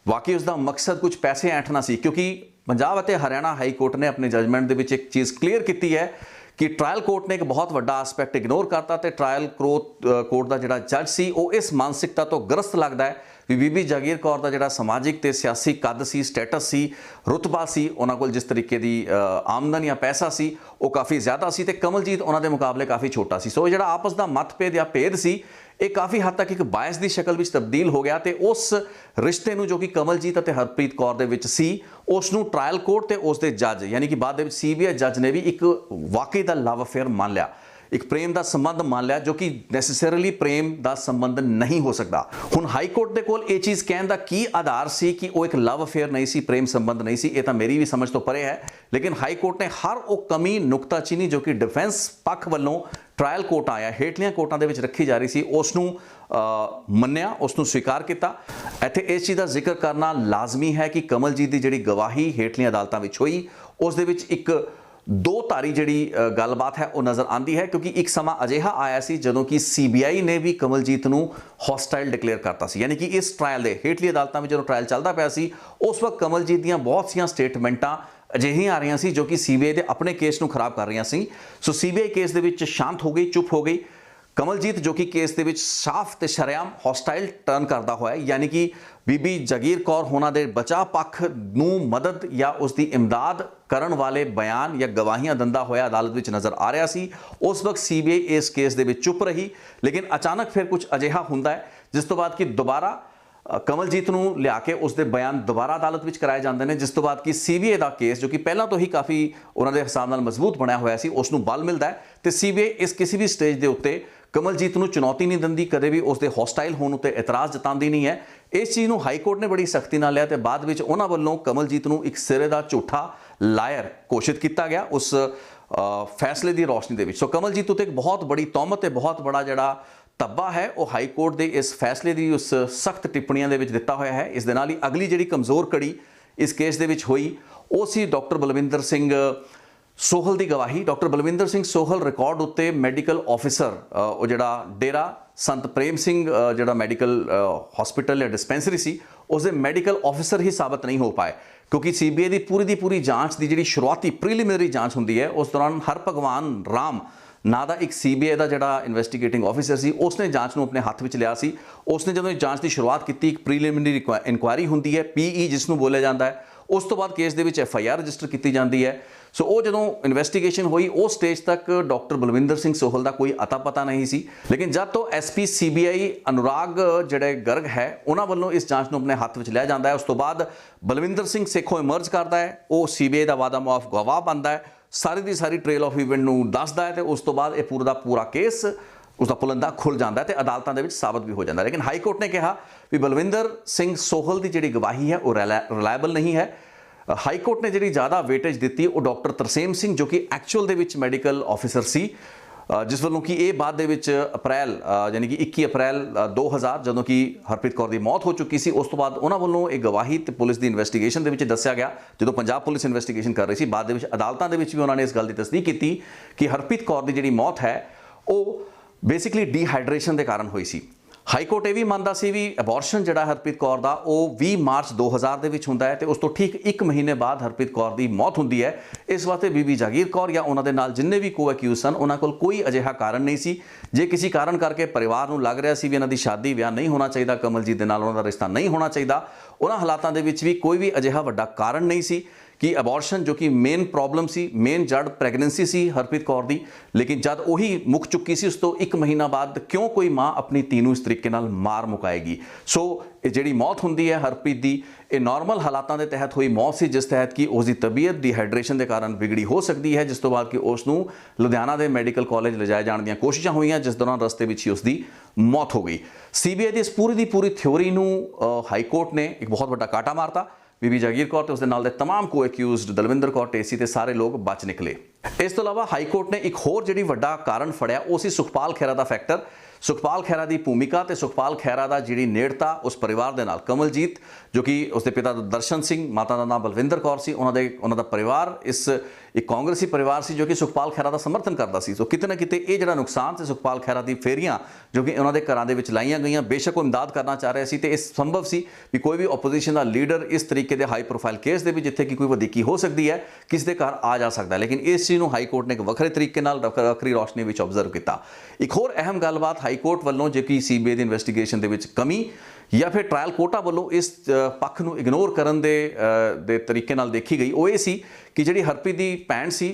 ਵਾਕਈ ਉਸ ਦਾ ਮਕਸਦ ਕੁਝ ਪੈਸੇ ਐਂਠਣਾ ਸੀ, ਕਿਉਂਕਿ ਪੰਜਾਬ ਅਤੇ ਹਰਿਆਣਾ ਹਾਈ ਕੋਰਟ ਨੇ ਆਪਣੀ ਜਜਮੈਂਟ ਦੇ ਵਿੱਚ ਇੱਕ ਚੀਜ਼ ਕਲੀਅਰ ਕੀਤੀ ਹੈ ਕਿ ਟ੍ਰਾਇਲ ਕੋਰਟ ਨੇ ਇੱਕ ਬਹੁਤ ਵੱਡਾ ਐਸਪੈਕਟ ਇਗਨੋਰ ਕਰਤਾ, ਤੇ ਟ੍ਰਾਇਲ ਕੋਰਟ ਦਾ ਜਿਹੜਾ ਜੱਜ ਸੀ ਉਹ ਇਸ ਮਾਨਸਿਕਤਾ ਤੋਂ ਗ੍ਰਸਤ ਲੱਗਦਾ ਹੈ ਵੀ ਬੀਬੀ ਜਗੀਰ ਕੌਰ ਦਾ ਜਿਹੜਾ ਸਮਾਜਿਕ ਤੇ ਸਿਆਸੀ ਕੱਦ ਸੀ, ਸਟੇਟਸ ਸੀ, ਰੁਤਬਾ ਸੀ, ਉਹਨਾਂ ਕੋਲ ਜਿਸ ਤਰੀਕੇ ਦੀ ਆਮਦਨ ਜਾਂ ਪੈਸਾ ਸੀ ਉਹ ਕਾਫੀ ਜ਼ਿਆਦਾ ਸੀ, ਤੇ ਕਮਲਜੀਤ ਉਹਨਾਂ ਦੇ ਮੁਕਾਬਲੇ ਕਾਫੀ ਛੋਟਾ ਸੀ। ਸੋ ਜਿਹੜਾ ਆਪਸ ਦਾ ਮਤਭੇਦ ਜਾਂ ਭੇਦ ਸੀ ਇਹ ਕਾਫੀ ਹੱਦ ਤੱਕ ਇੱਕ ਬਾਇਸ ਦੀ ਸ਼ਕਲ ਵਿੱਚ ਤਬਦੀਲ ਹੋ ਗਿਆ, ਤੇ ਉਸ ਰਿਸ਼ਤੇ ਨੂੰ ਜੋ ਕਿ ਕਮਲਜੀਤ ਅਤੇ ਹਰਪ੍ਰੀਤ ਕੌਰ ਦੇ ਵਿੱਚ ਸੀ ਉਸ ਨੂੰ ਟ੍ਰਾਇਲ ਕੋਰਟ ਤੇ ਉਸ ਦੇ ਜੱਜ ਯਾਨੀ ਕਿ ਬਾਅਦ ਦੇ ਵਿੱਚ ਸੀਬੀਆਈ ਜੱਜ ਨੇ ਵੀ ਇੱਕ ਵਾਕਈ ਦਾ ਲਵ ਅਫੇਅਰ ਮੰਨ ਲਿਆ। ਇੱਕ ਪ੍ਰੇਮ ਦਾ ਸੰਬੰਧ ਮੰਨ ਲਿਆ, ਜੋ ਕਿ ਨੈਸੈਸਰੀਲੀ ਪ੍ਰੇਮ ਦਾ ਸੰਬੰਧ ਨਹੀਂ ਹੋ ਸਕਦਾ। ਹੁਣ ਹਾਈ ਕੋਰਟ ਦੇ ਕੋਲ ਇਹ ਚੀਜ਼ ਕਹਿਣ ਦਾ ਕੀ ਆਧਾਰ ਸੀ ਕਿ ਉਹ ਇੱਕ ਲਵ ਅਫੇਅਰ ਨਹੀਂ ਸੀ, ਪ੍ਰੇਮ ਸੰਬੰਧ ਨਹੀਂ ਸੀ? ਇਹ ਤਾਂ ਮੇਰੀ ਵੀ ਸਮਝ ਤੋਂ ਪਰੇ ਹੈ, ਲੇਕਿਨ ਹਾਈ ਕੋਰਟ ਨੇ ਹਰ ਉਹ ਕਮੀ ਨੁਕਤਾਚੀਨੀ ਜੋ ਕਿ ਡਿਫੈਂਸ ਪੱਖ ਵੱਲੋਂ ਟ੍ਰਾਇਲ ਕੋਰਟ ਆਇਆ ਹੇਠਲੀਆਂ ਕੋਰਟਾਂ ਦੇ ਵਿੱਚ ਰੱਖੀ ਜਾ ਰਹੀ ਸੀ, ਉਸ ਨੂੰ ਮੰਨਿਆ, ਉਸ ਨੂੰ ਸਵੀਕਾਰ ਕੀਤਾ। ਇੱਥੇ ਇਸ ਚੀਜ਼ ਦਾ ਜ਼ਿਕਰ ਕਰਨਾ ਲਾਜ਼ਮੀ ਹੈ ਕਿ ਕਮਲਜੀਤ ਦੀ ਜਿਹੜੀ ਗਵਾਹੀ ਹੇਠਲੀਆਂ ਅਦਾਲਤਾਂ ਵਿੱਚ ਹੋਈ, ਉਸ ਦੇ ਵਿੱਚ ਇੱਕ ਦੋ ਧਾਰੀ ਜਿਹੜੀ ਗੱਲਬਾਤ ਹੈ ਉਹ ਨਜ਼ਰ ਆਉਂਦੀ ਹੈ, ਕਿਉਂਕਿ ਇੱਕ ਸਮਾਂ ਅਜਿਹਾ ਆਇਆ ਸੀ ਜਦੋਂ ਕਿ CBI ਨੇ ਵੀ ਕਮਲਜੀਤ ਨੂੰ ਹੌਸਟਾਈਲ ਡਿਕਲੇਅਰ ਕਰਤਾ ਸੀ। ਯਾਨੀ ਕਿ ਇਸ ਟ੍ਰਾਇਲ ਦੇ ਹੇਠਲੀ ਅਦਾਲਤਾਂ ਵਿੱਚ ਜਦੋਂ ਟ੍ਰਾਇਲ ਚੱਲਦਾ ਪਿਆ ਸੀ, ਉਸ ਵਕਤ ਕਮਲਜੀਤ ਦੀਆਂ ਬਹੁਤ ਸੀਆਂ ਸਟੇਟਮੈਂਟਾਂ ਅਜਿਹੀਆਂ ਆ ਰਹੀਆਂ ਸੀ ਜੋ ਕਿ CBI ਦੇ ਆਪਣੇ ਕੇਸ ਨੂੰ ਖਰਾਬ ਕਰ ਰਹੀਆਂ ਸੀ। ਸੋ CBI ਕੇਸ ਦੇ ਵਿੱਚ ਸ਼ਾਂਤ ਹੋ ਗਈ, ਚੁੱਪ ਹੋ ਗਈ। ਕਮਲਜੀਤ ਜੋ ਕਿ ਕੇਸ ਦੇ ਵਿੱਚ ਸਾਫ਼ ਤੇ ਸ਼ਰੇਆਮ ਹੌਸਟਾਈਲ ਟਰਨ ਕਰਦਾ ਹੋਇਆ, ਯਾਨੀ ਕਿ ਬੀਬੀ ਜਗੀਰ ਕੌਰ ਹੋਣਾ ਦੇ ਬਚਾਅ ਪੱਖ ਨੂੰ ਮਦਦ ਜਾਂ ਉਸ ਦੀ ਇਮਦਾਦ ਕਰਨ ਵਾਲੇ ਬਿਆਨ ਜਾਂ ਗਵਾਹੀਆਂ ਦਿੰਦਾ ਹੋਇਆ ਅਦਾਲਤ ਵਿੱਚ ਨਜ਼ਰ ਆ ਰਿਹਾ ਸੀ। ਉਸ ਵਕਤ CBI ਇਸ ਕੇਸ ਦੇ ਵਿੱਚ ਚੁੱਪ ਰਹੀ, ਲੇਕਿਨ ਅਚਾਨਕ ਫਿਰ ਕੁਝ ਅਜਿਹਾ ਹੁੰਦਾ ਹੈ ਜਿਸ ਤੋਂ ਬਾਅਦ ਕਿ ਦੁਬਾਰਾ ਕਮਲਜੀਤ ਨੂੰ ਲਿਆ ਕੇ ਉਸ ਦੇ ਬਿਆਨ ਦੁਬਾਰਾ ਅਦਾਲਤ ਵਿੱਚ ਕਰਾਏ ਜਾਂਦੇ ਨੇ, ਜਿਸ ਤੋਂ ਬਾਅਦ ਕਿ CBI ਦਾ ਕੇਸ ਜੋ ਕਿ ਪਹਿਲਾਂ ਤੋਂ ਹੀ ਕਾਫੀ ਉਹਨਾਂ ਦੇ ਹਿਸਾਬ ਨਾਲ ਮਜ਼ਬੂਤ ਬਣਿਆ ਹੋਇਆ ਸੀ, ਉਸ ਨੂੰ ਬਲ ਮਿਲਦਾ ਹੈ ਤੇ CBI ਇਸ ਕਿਸੇ ਵੀ ਸਟੇਜ ਦੇ ਉੱਤੇ ਕਮਲਜੀਤ ਨੂੰ ਚੁਣੌਤੀ ਨਹੀਂ ਦਿੰਦੀ, ਕਦੇ ਵੀ ਉਸ ਦੇ ਹੌਸਟਾਈਲ ਹੋਣ ਉੱਤੇ ਇਤਰਾਜ਼ ਜਤਾਉਂਦੀ ਨਹੀਂ ਹੈ। ਇਸ ਚੀਜ਼ ਨੂੰ ਹਾਈ ਕੋਰਟ ਨੇ ਬੜੀ ਸਖਤੀ ਨਾਲ ਲਿਆ ਤੇ ਬਾਅਦ ਵਿੱਚ ਉਹਨਾਂ ਵੱਲੋਂ ਕਮਲਜੀਤ ਨੂੰ ਇੱਕ ਸਿਰੇ ਦਾ ਝੂਠਾ ਲਾਇਰ ਘੋਸ਼ਿਤ ਕੀਤਾ ਗਿਆ ਉਸ ਫੈਸਲੇ ਦੀ ਰੌਸ਼ਨੀ ਦੇ ਵਿੱਚ। ਸੋ ਕਮਲਜੀਤ ਉੱਤੇ ਇੱਕ ਬਹੁਤ ਬੜੀ ਤੌਹਮਤ ਤੇ ਬਹੁਤ ਬੜਾ ਜਿਹੜਾ ਧੱਬਾ ਹੈ ਉਹ ਹਾਈ ਕੋਰਟ ਦੇ ਇਸ ਫੈਸਲੇ ਦੀ ਉਸ ਸਖਤ ਟਿੱਪਣੀਆਂ ਦੇ ਵਿੱਚ ਦਿੱਤਾ ਹੋਇਆ ਹੈ। ਇਸ ਦੇ ਨਾਲ ਹੀ ਅਗਲੀ ਜਿਹੜੀ ਕਮਜ਼ੋਰ ਕੜੀ ਇਸ ਕੇਸ ਦੇ ਵਿੱਚ ਹੋਈ ਉਹ ਸੀ ਡਾਕਟਰ ਬਲਵਿੰਦਰ ਸਿੰਘ ਸੋਹਲ ਦੀ ਗਵਾਹੀ। ਡਾਕਟਰ ਬਲਵਿੰਦਰ ਸਿੰਘ ਸੋਹਲ ਰਿਕਾਰਡ ਉੱਤੇ ਮੈਡੀਕਲ ਆਫਿਸਰ, ਉਹ ਜਿਹੜਾ ਡੇਰਾ ਸੰਤ ਪ੍ਰੇਮ ਸਿੰਘ ਜਿਹੜਾ ਮੈਡੀਕਲ ਹਸਪੀਟਲ ਜਾਂ ਡਿਸਪੈਂਸਰੀ ਸੀ, ਉਸ ਦੇ ਮੈਡੀਕਲ ਆਫਿਸਰ ਹੀ ਸਾਬਤ ਨਹੀਂ ਹੋ ਪਾਏ, ਕਿਉਂਕਿ CBI ਦੀ ਪੂਰੀ ਜਾਂਚ ਦੀ ਜਿਹੜੀ ਸ਼ੁਰੂਆਤੀ ਪ੍ਰੀਲਿਮਿਨਰੀ ਜਾਂਚ ਹੁੰਦੀ ਹੈ, ਉਸ ਦੌਰਾਨ ਹਰਭਗਵਾਨ ਰਾਮ ਨਾਂ ਦਾ ਇੱਕ CBI ਦਾ ਜਿਹੜਾ ਇਨਵੈਸਟੀਗੇਟਿੰਗ ਆਫਿਸਰ ਸੀ, ਉਸਨੇ ਜਾਂਚ ਨੂੰ ਆਪਣੇ ਹੱਥ ਵਿੱਚ ਲਿਆ ਸੀ। ਉਸਨੇ ਜਦੋਂ ਇਹ ਜਾਂਚ ਦੀ ਸ਼ੁਰੂਆਤ ਕੀਤੀ, ਇੱਕ ਪ੍ਰੀਲਿਮਿਨਰੀ ਇਨਕੁਆਇਰੀ ਹੁੰਦੀ ਹੈ, PE ਜਿਸ ਨੂੰ ਬੋਲਿਆ ਜਾਂਦਾ ਹੈ, ਉਸ ਤੋਂ ਬਾਅਦ ਕੇਸ ਦੇ ਵਿੱਚ FIR ਰਜਿਸਟਰ ਕੀਤੀ ਜਾਂਦੀ ਹੈ। ਸੋ ਉਹ ਜਦੋਂ ਇਨਵੈਸਟੀਗੇਸ਼ਨ ਹੋਈ ਉਸ ਸਟੇਜ ਤੱਕ ਡਾਕਟਰ ਬਲਵਿੰਦਰ ਸਿੰਘ ਸੋਹਲ ਦਾ ਕੋਈ ਅਤਾ ਪਤਾ ਨਹੀਂ ਸੀ, ਲੇਕਿਨ ਜਦ ਤੋਂ SP CBI ਅਨੁਰਾਗ ਜਿਹੜੇ ਗਰਗ ਹੈ ਉਹਨਾਂ ਵੱਲੋਂ ਇਸ ਜਾਂਚ ਨੂੰ ਆਪਣੇ ਹੱਥ ਵਿੱਚ ਲਿਆ ਜਾਂਦਾ ਹੈ, ਉਸ ਤੋਂ ਬਾਅਦ ਬਲਵਿੰਦਰ ਸਿੰਘ ਸੇਖੋਂ ਇਮਰਜ ਕਰਦਾ ਹੈ, ਉਹ CBI ਦਾ ਵਾਦਾ ਮੁਆਫ ਗਵਾਹ ਬਣਦਾ ਹੈ, ਸਾਰੀ ਦੀ ਸਾਰੀ ਟ੍ਰੇਲ ਆਫ ਇਵੈਂਟ ਨੂੰ ਦੱਸਦਾ ਹੈ ਤੇ ਉਸ ਤੋਂ ਬਾਅਦ ਇਹ ਪੂਰਾ ਦਾ ਪੂਰਾ ਕੇਸ ਉਸ ਦਾ ਪੁਲੰਦਾ ਖੁੱਲ ਜਾਂਦਾ ਹੈ ਤੇ ਅਦਾਲਤਾਂ ਦੇ ਵਿੱਚ ਸਾਬਤ ਵੀ ਹੋ ਜਾਂਦਾ ਹੈ। ਲੇਕਿਨ ਹਾਈ ਕੋਰਟ ਨੇ ਕਿਹਾ ਵੀ ਬਲਵਿੰਦਰ ਸਿੰਘ ਸੋਹਲ ਦੀ ਜਿਹੜੀ ਗਵਾਹੀ ਹੈ ਉਹ ਰਿਲਾਇਬਲ ਨਹੀਂ ਹੈ। ਹਾਈ ਕੋਰਟ ਨੇ ਜਿਹੜੀ ਜ਼ਿਆਦਾ ਵੇਟੇਜ ਦਿੱਤੀ ਉਹ ਡਾਕਟਰ ਤਰਸੇਮ ਸਿੰਘ ਜੋ ਕਿ ਐਕਚੁਅਲ ਦੇ ਵਿੱਚ ਮੈਡੀਕਲ ਆਫਿਸਰ ਸੀ, ਜਿਸ ਵੱਲੋਂ ਕਿ ਇਹ ਬਾਅਦ ਦੇ ਵਿੱਚ ਅਪ੍ਰੈਲ ਯਾਨੀ ਕਿ 21 ਅਪ੍ਰੈਲ 2000 ਜਦੋਂ ਕਿ ਹਰਪ੍ਰੀਤ ਕੌਰ ਦੀ ਮੌਤ ਹੋ ਚੁੱਕੀ ਸੀ, ਉਸ ਤੋਂ ਬਾਅਦ ਉਹਨਾਂ ਵੱਲੋਂ ਇਹ ਗਵਾਹੀ ਤੇ ਪੁਲਿਸ ਦੀ ਇਨਵੈਸਟੀਗੇਸ਼ਨ ਦੇ ਵਿੱਚ ਦੱਸਿਆ ਗਿਆ। ਜਦੋਂ ਪੰਜਾਬ ਪੁਲਿਸ ਇਨਵੈਸਟੀਗੇਸ਼ਨ ਕਰ ਰਹੀ ਸੀ, ਬਾਅਦ ਦੇ ਵਿੱਚ ਅਦਾਲਤਾਂ ਦੇ ਵਿੱਚ ਵੀ ਉਹਨਾਂ ਨੇ ਇਸ ਗੱਲ ਦੀ ਤਸਦੀਕ ਕੀਤੀ ਕਿ ਹਰਪ੍ਰੀਤ ਕੌਰ ਦੀ ਜਿਹੜੀ ਮੌਤ ਹੈ ਉਹ ਬੇਸਿਕਲੀ ਡੀਹਾਈਡਰੇਸ਼ਨ ਦੇ ਕਾਰਨ ਹੋਈ ਸੀ। ਹਾਈ ਕੋਰਟ ਇਹ ਵੀ ਮੰਨਦਾ ਸੀ ਵੀ ਅਬੋਰਸ਼ਨ ਜਿਹੜਾ ਹਰਪ੍ਰੀਤ ਕੌਰ ਦਾ ਉਹ 20 ਮਾਰਚ 2000 ਦੇ ਵਿੱਚ ਹੁੰਦਾ ਹੈ ਤੇ ਉਸ ਤੋਂ ਠੀਕ 1 ਮਹੀਨੇ ਬਾਅਦ ਹਰਪ੍ਰੀਤ ਕੌਰ ਦੀ ਮੌਤ ਹੁੰਦੀ ਹੈ। ਇਸ ਵਾਸਤੇ ਬੀਬੀ ਜਾਗੀਰ ਕੌਰ ਜਾਂ ਉਹਨਾਂ ਦੇ ਨਾਲ ਜਿੰਨੇ ਵੀ ਕੋ-ਅਕਿਊਜ਼ ਸਨ ਉਹਨਾਂ ਕੋਲ ਕੋਈ ਅਜਿਹਾ ਕਾਰਨ ਨਹੀਂ ਸੀ। ਜੇ ਕਿਸੇ ਕਾਰਨ ਕਰਕੇ ਪਰਿਵਾਰ ਨੂੰ ਲੱਗ ਰਿਹਾ ਸੀ ਵੀ ਇਹਨਾਂ ਦੀ ਸ਼ਾਦੀ ਵਿਆਹ ਨਹੀਂ ਹੋਣਾ ਚਾਹੀਦਾ, ਕਮਲਜੀਤ ਦੇ ਨਾਲ ਉਹਨਾਂ ਦਾ ਰਿਸ਼ਤਾ ਨਹੀਂ ਹੋਣਾ ਚਾਹੀਦਾ, ਉਹਨਾਂ ਹਾਲਾਤਾਂ ਦੇ ਵਿੱਚ ਵੀ ਕੋਈ ਵੀ ਅਜਿਹਾ ਵੱਡਾ ਕਾਰਨ ਨਹੀਂ ਸੀ ਕਿ ਅਬੋਰਸ਼ਨ ਜੋ ਕਿ ਮੇਨ ਪ੍ਰੋਬਲਮ ਸੀ, ਮੇਨ ਜੜ ਪ੍ਰੈਗਨੈਂਸੀ ਸੀ ਹਰਪ੍ਰੀਤ ਕੌਰ ਦੀ, ਲੇਕਿਨ ਜਦ ਉਹੀ ਮੁੱਕ ਚੁੱਕੀ ਸੀ ਉਸ ਤੋਂ 1 ਮਹੀਨਾ ਬਾਅਦ ਕਿਉਂ ਕੋਈ ਮਾਂ ਆਪਣੀ ਧੀ ਨੂੰ ਇਸ ਤਰੀਕੇ ਨਾਲ ਮਾਰ ਮੁਕਾਏਗੀ। ਸੋ ਇਹ ਜਿਹੜੀ ਮੌਤ ਹੁੰਦੀ ਹੈ ਹਰਪ੍ਰੀਤ ਦੀ, ਇਹ ਨਾਰਮਲ ਹਾਲਾਤਾਂ ਦੇ ਤਹਿਤ ਹੋਈ ਮੌਤ ਸੀ, ਜਿਸ ਤਹਿਤ ਕਿ ਉਸ ਦੀ ਤਬੀਅਤ ਡੀਹਾਈਡਰੇਸ਼ਨ ਦੇ ਕਾਰਨ ਵਿਗੜੀ ਹੋ ਸਕਦੀ ਹੈ, ਜਿਸ ਤੋਂ ਬਾਅਦ ਕਿ ਉਸ ਨੂੰ ਲੁਧਿਆਣਾ ਦੇ ਮੈਡੀਕਲ ਕਾਲਜ ਲਿਜਾਏ ਜਾਣ ਦੀਆਂ ਕੋਸ਼ਿਸ਼ਾਂ ਹੋਈਆਂ, ਜਿਸ ਦੌਰਾਨ ਰਸਤੇ ਵਿੱਚ ਹੀ ਉਸ ਦੀ ਮੌਤ ਹੋ ਗਈ। CBI ਦੀ ਇਸ ਪੂਰੀ ਥਿਉਰੀ ਨੂੰ ਹਾਈ ਕੋਰਟ ਨੇ ਇੱਕ ਬਹੁਤ ਵੱਡਾ ਕਾਟਾ ਮਾਰਤਾ। ਬੀਬੀ ਜਾਗੀਰ ਕੌਰ ਤੇ ਉਸ ਦੇ ਨਾਲ ਦੇ तमाम ਕੋ-ਅਕਿਊਜ਼ਡ ਦਲਵਿੰਦਰ ਕੌਰ ਟੇਸੀ ਤੇ ਸਾਰੇ ਲੋਕ ਬਚ ਨਿਕਲੇ। ਇਸ ਤੋਂ ਇਲਾਵਾ ਹਾਈ ਕੋਰਟ ਨੇ ਇੱਕ ਹੋਰ ਜਿਹੜੀ ਵੱਡਾ ਕਾਰਨ ਫੜਿਆ ਉਹ ਸੀ ਸੁਖਪਾਲ ਖਹਿਰਾ ਦਾ ਫੈਕਟਰ। ਸੁਖਪਾਲ ਖਹਿਰਾ ਦੀ ਭੂਮਿਕਾ ਤੇ ਸੁਖਪਾਲ ਖਹਿਰਾ ਦਾ ਜਿਹੜੀ ਨੇੜਤਾ ਉਸ ਪਰਿਵਾਰ ਦੇ ਨਾਲ। ਕਮਲਜੀਤ ਜੋ ਕਿ ਉਸਦੇ ਪਿਤਾ ਦਾ ਦਰਸ਼ਨ ਸਿੰਘ, ਮਾਤਾ ਦਾ ਨਾਮ ਬਲਵਿੰਦਰ ਕੌਰ ਸੀ, ਉਹਨਾਂ ਦਾ ਪਰਿਵਾਰ ਇੱਕ ਕਾਂਗਰਸੀ ਪਰਿਵਾਰ ਸੀ ਜੋ ਕਿ ਸੁਖਪਾਲ ਖਹਿਰਾ ਦਾ ਸਮਰਥਨ ਕਰਦਾ ਸੀ। ਸੋ ਕਿਤੇ ਨਾ ਕਿਤੇ ਇਹ ਜਿਹੜਾ ਨੁਕਸਾਨ ਸੀ ਸੁਖਪਾਲ ਖਹਿਰਾ ਦੀ ਫੇਰੀਆਂ ਜੋ ਕਿ ਉਹਨਾਂ ਦੇ ਘਰਾਂ ਦੇ ਵਿੱਚ ਲਾਈਆਂ ਗਈਆਂ, ਬੇਸ਼ੱਕ ਉਹ ਇਮਦਾਦ ਕਰਨਾ ਚਾਹ ਰਹੇ ਸੀ ਤੇ ਇਹ ਸੰਭਵ ਸੀ ਵੀ ਕੋਈ ਵੀ ਆਪੋਜੀਸ਼ਨ ਦਾ ਲੀਡਰ ਇਸ ਤਰੀਕੇ ਦੇ ਹਾਈ ਪ੍ਰੋਫਾਈਲ ਕੇਸ ਦੇ ਵਿੱਚ ਜਿੱਥੇ ਕਿ ਕੋਈ ਵਧੀਕੀ ਹੋ ਸਕਦੀ ਹੈ ਕਿਸੇ ਦੇ ਘਰ ਆ ਜਾ ਸਕਦਾ ਹੈ, ਲੇਕਿਨ ਇਸ ਚੀਜ਼ ਨੂੰ ਹਾਈ ਕੋਰਟ ਨੇ ਇੱਕ ਵੱਖਰੇ ਤਰੀਕੇ ਨਾਲ ਵੱਖਰੀ ਰੌਸ਼ਨੀ ਵਿੱਚ ਆਬਜ਼ਰਵ ਕੀਤਾ। ਇੱਕ ਹੋਰ ਅਹਿਮ ਗੱਲਬਾਤ ਹਾਈ ਕੋਰਟ ਵੱਲੋਂ ਜੇ ਕਿ CBI ਦੀ ਇਨਵੈਸਟੀਗੇਸ਼ਨ ਦੇ ਵਿੱਚ ਕਮੀ ਜਾਂ ਫਿਰ ਟ੍ਰਾਇਲ ਕੋਰਟਾਂ ਵੱਲੋਂ ਇਸ ਪੱਖ ਨੂੰ ਇਗਨੋਰ ਕਰਨ ਦੇ ਤਰੀਕੇ ਨਾਲ ਦੇਖੀ ਗਈ, ਉਹ ਇਹ ਸੀ ਕਿ ਜਿਹੜੀ ਹਰਪ੍ਰੀਤ ਦੀ ਭੈਣ ਸੀ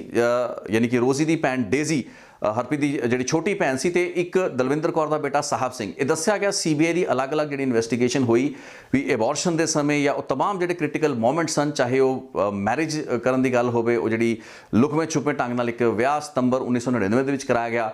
ਯਾਨੀ ਕਿ ਰੋਜ਼ੀ ਦੀ ਭੈਣ ਡੇਜ਼ੀ, ਹਰਪ੍ਰੀਤ ਦੀ ਜਿਹੜੀ ਛੋਟੀ ਭੈਣ ਸੀ ਤੇ ਇੱਕ ਦਲਵਿੰਦਰ ਕੌਰ ਦਾ ਬੇਟਾ ਸਾਹਿਬ ਸਿੰਘ। ਇਹ ਦੱਸਿਆ ਗਿਆ ਸੀਬੀਆਈ ਦੀ ਅਲੱਗ-ਅਲੱਗ ਜਿਹੜੀ ਇਨਵੈਸਟੀਗੇਸ਼ਨ ਹੋਈ ਵੀ ਐਬੋਰਸ਼ਨ ਦੇ ਸਮੇਂ ਜਾਂ ਉਹ तमाम ਜਿਹੜੇ ਕ੍ਰਿਟੀਕਲ ਮੋਮੈਂਟਸ ਸਨ, ਚਾਹੇ ਉਹ ਮੈਰਿਜ ਕਰਨ ਦੀ ਗੱਲ ਹੋਵੇ, ਉਹ ਜਿਹੜੀ ਲੁਕਵੇਂ ਛੁਪੇ ਢੰਗ ਨਾਲ ਇੱਕ ਵਿਆਹ ਸਤੰਬਰ 1999 ਦੇ ਵਿੱਚ ਕਰਾਇਆ ਗਿਆ।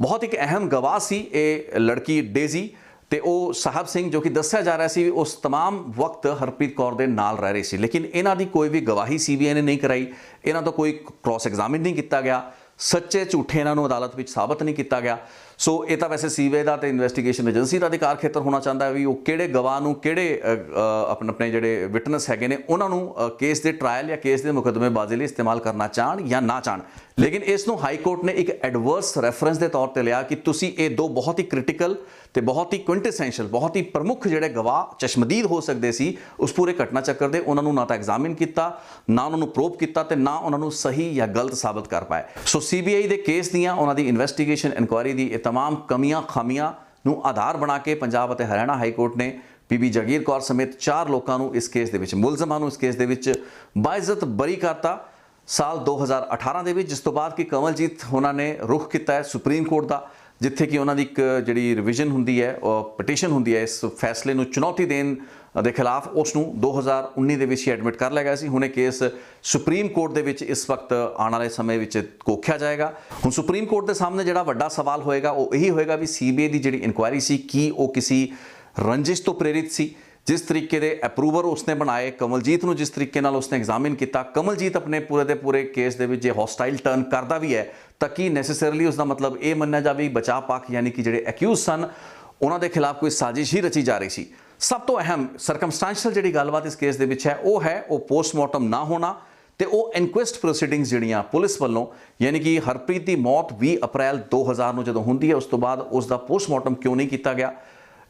ਬਹੁਤ ਇੱਕ ਅਹਿਮ ਗਵਾਹ ਸੀ ਇਹ ਲੜਕੀ ਡੇਜ਼ੀ ਤੇ ਉਹ ਸਾਹਿਬ ਸਿੰਘ, ਜੋ ਕਿ ਦੱਸਿਆ ਜਾ ਰਿਹਾ ਸੀ ਉਸ तमाम ਵਕਤ ਹਰਪ੍ਰੀਤ ਕੌਰ ਦੇ ਨਾਲ ਰਹਿ ਰਹੀ ਸੀ। ਲੇਕਿਨ ਇਹਨਾਂ ਦੀ ਕੋਈ ਵੀ ਗਵਾਹੀ ਸੀਬੀਆਈ ਨੇ ਨਹੀਂ ਕਰਾਈ, ਇਹਨਾਂ ਤੋਂ ਕੋਈ ਕ੍ਰਾਸ ਐਗਜ਼ਾਮਿਨ ਨਹੀਂ ਕੀਤਾ ਗਿਆ, ਸੱਚੇ ਝੂਠੇ ਇਹਨਾਂ ਨੂੰ ਅਦਾਲਤ ਵਿੱਚ ਸਾਬਤ ਨਹੀਂ ਕੀਤਾ ਗਿਆ। ਸੋ ਇਹ ਤਾਂ ਵੈਸੇ ਸੀਬੀਆਈ ਦਾ ਤੇ ਇਨਵੈਸਟੀਗੇਸ਼ਨ ਏਜੰਸੀ ਦਾ ਅਧਿਕਾਰ ਖੇਤਰ ਹੋਣਾ ਚਾਹੁੰਦਾ ਹੈ ਵੀ ਉਹ ਕਿਹੜੇ ਗਵਾਹ ਨੂੰ, ਕਿਹੜੇ ਆਪਣੇ ਜਿਹੜੇ ਵਿਟਨੈਸ ਹੈਗੇ ਨੇ ਉਹਨਾਂ ਨੂੰ ਕੇਸ ਦੇ ਟਰਾਇਲ ਜਾਂ ਕੇਸ ਦੇ ਮੁਕੱਦਮੇਬਾਜ਼ੀ ਲਈ ਇਸਤੇਮਾਲ ਕਰਨਾ ਚਾਹਣ ਜਾਂ ਨਾ ਚਾਹਣ। ਲੇਕਿਨ ਇਸ ਨੂੰ ਹਾਈ ਕੋਰਟ ਨੇ ਇੱਕ ਐਡਵਰਸ ਰੈਫਰੈਂਸ ਦੇ ਤੌਰ ਤੇ ਲਿਆ ਕਿ ਤੁਸੀਂ ਇਹ ਦੋ ਬਹੁਤ ਹੀ ਕ੍ਰਿਟੀਕਲ ਤੇ ਬਹੁਤ ਹੀ ਕੁਇੰਟੈਸੈਂਸ਼ੀਅਲ, ਬਹੁਤ ਹੀ ਪ੍ਰਮੁੱਖ ਜਿਹੜੇ ਗਵਾਹ ਚਸ਼ਮਦੀਦ ਹੋ ਸਕਦੇ ਸੀ ਉਸ ਪੂਰੇ ਘਟਨਾ ਚੱਕਰ ਦੇ, ਉਹਨਾਂ ਨੂੰ ਨਾ ਤਾਂ ਐਗਜ਼ਾਮਿਨ ਕੀਤਾ, ਨਾ ਉਹਨਾਂ ਨੂੰ ਪ੍ਰੋਬ ਕੀਤਾ ਤੇ ਨਾ ਉਹਨਾਂ ਨੂੰ ਸਹੀ ਜਾਂ ਗਲਤ ਸਾਬਤ ਕਰ ਪਾਏ। ਸੋ ਸੀਬੀਆਈ ਦੇ ਕੇਸ ਦੀਆਂ, ਉਹਨਾਂ ਦੀ ਇਨਵੈਸਟੀਗੇਸ਼ਨ ਇਨਕੁਆਇਰੀ ਦੀ ਇਹ तमाम ਕਮੀਆਂ ਖਾਮੀਆਂ ਨੂੰ ਆਧਾਰ ਬਣਾ ਕੇ ਪੰਜਾਬ ਅਤੇ ਹਰਿਆਣਾ ਹਾਈ ਕੋਰਟ ਨੇ ਬੀਬੀ ਜਗੀਰ ਕੌਰ ਸਮੇਤ 4 ਲੋਕਾਂ ਨੂੰ ਇਸ ਕੇਸ ਦੇ ਵਿੱਚ, ਮੁਲਜ਼ਮਾਂ ਨੂੰ ਇਸ ਕੇਸ ਦੇ ਵਿੱਚ ਬਾਇਜ਼ਤ ਬਰੀ ਕਰਤਾ ਸਾਲ 2018 ਦੇ ਵਿੱਚ, ਜਿਸ ਤੋਂ ਬਾਅਦ ਕਿ ਕਮਲਜੀਤ ਉਹਨਾਂ ਨੇ ਰੁਖ ਕੀਤਾ ਹੈ ਸੁਪਰੀਮ ਕੋਰਟ ਦਾ, ਜਿੱਥੇ ਕਿ ਉਹਨਾਂ ਦੀ ਇੱਕ ਜਿਹੜੀ ਰਿਵੀਜ਼ਨ ਹੁੰਦੀ ਹੈ, ਪਟੀਸ਼ਨ ਹੁੰਦੀ ਹੈ ਇਸ ਫੈਸਲੇ ਨੂੰ ਚੁਣੌਤੀ ਦੇਣ ਦੇ ਖਿਲਾਫ, ਉਸ ਨੂੰ 2019 ਦੇ ਵਿੱਚ ਹੀ ਐਡਮਿਟ ਕਰ ਲਿਆ ਗਿਆ ਸੀ। ਹੁਣ ਇਹ ਕੇਸ ਸੁਪਰੀਮ ਕੋਰਟ ਦੇ ਵਿੱਚ ਇਸ ਵਕਤ ਆਉਣ ਵਾਲੇ ਸਮੇਂ ਵਿੱਚ ਕੋਖਿਆ ਜਾਏਗਾ। ਹੁਣ ਸੁਪਰੀਮ ਕੋਰਟ ਦੇ ਸਾਹਮਣੇ ਜਿਹੜਾ ਵੱਡਾ ਸਵਾਲ ਹੋਏਗਾ ਉਹ ਇਹੀ ਹੋਏਗਾ ਵੀ ਸੀਬੀਆਈ ਦੀ ਜਿਹੜੀ ਇਨਕੁਆਇਰੀ ਸੀ, ਕੀ ਉਹ ਕਿਸੇ ਰੰਜਿਸ਼ ਤੋਂ ਪ੍ਰੇਰਿਤ ਸੀ? ਜਿਸ ਤਰੀਕੇ ਦੇ ਅਪਰੂਵਰ ਉਸਨੇ ਬਣਾਏ, ਕਮਲਜੀਤ ਨੂੰ ਜਿਸ ਤਰੀਕੇ ਨਾਲ ਉਸਨੇ ਐਗਜ਼ਾਮਿਨ ਕੀਤਾ, ਕਮਲਜੀਤ ਆਪਣੇ ਪੂਰੇ ਦੇ ਪੂਰੇ ਕੇਸ ਦੇ ਵਿੱਚ ਜੇ ਹੌਸਟਾਈਲ ਟਰਨ ਕਰਦਾ ਵੀ ਹੈ ਤਾਂ ਕੀ ਨੈਸੈਸਰੀਲੀ ਉਸਦਾ ਮਤਲਬ ਇਹ ਮੰਨਿਆ ਜਾਵੇ ਬਚਾਅ ਪੱਖ ਯਾਨੀ ਕਿ ਜਿਹੜੇ ਅਕਿਊਜ਼ ਸਨ ਉਹਨਾਂ ਦੇ ਖਿਲਾਫ ਕੋਈ ਸਾਜ਼ਿਸ਼ ਹੀ ਰਚੀ ਜਾ ਰਹੀ ਸੀ? ਸਭ ਤੋਂ ਅਹਿਮ ਸਰਕਮਸਟੈਂਸ਼ੀਅਲ ਜਿਹੜੀ ਗੱਲਬਾਤ ਇਸ ਕੇਸ ਦੇ ਵਿੱਚ ਹੈ ਉਹ ਪੋਸਟਮਾਰਟਮ ਨਾ ਹੋਣਾ ਤੇ ਉਹ ਇਨਕੁਐਸਟ ਪ੍ਰੋਸੀਡਿੰਗਸ ਜਿਹੜੀਆਂ ਪੁਲਿਸ ਵੱਲੋਂ, ਯਾਨੀ ਕਿ ਹਰਪ੍ਰੀਤ ਦੀ ਮੌਤ 20 ਅਪ੍ਰੈਲ 2000 ਨੂੰ ਜਦੋਂ ਹੁੰਦੀ ਹੈ ਉਸ ਤੋਂ ਬਾਅਦ ਉਸ ਦਾ ਪੋਸਟਮਾਰਟਮ ਕਿਉਂ ਨਹੀਂ ਕੀਤਾ ਗਿਆ?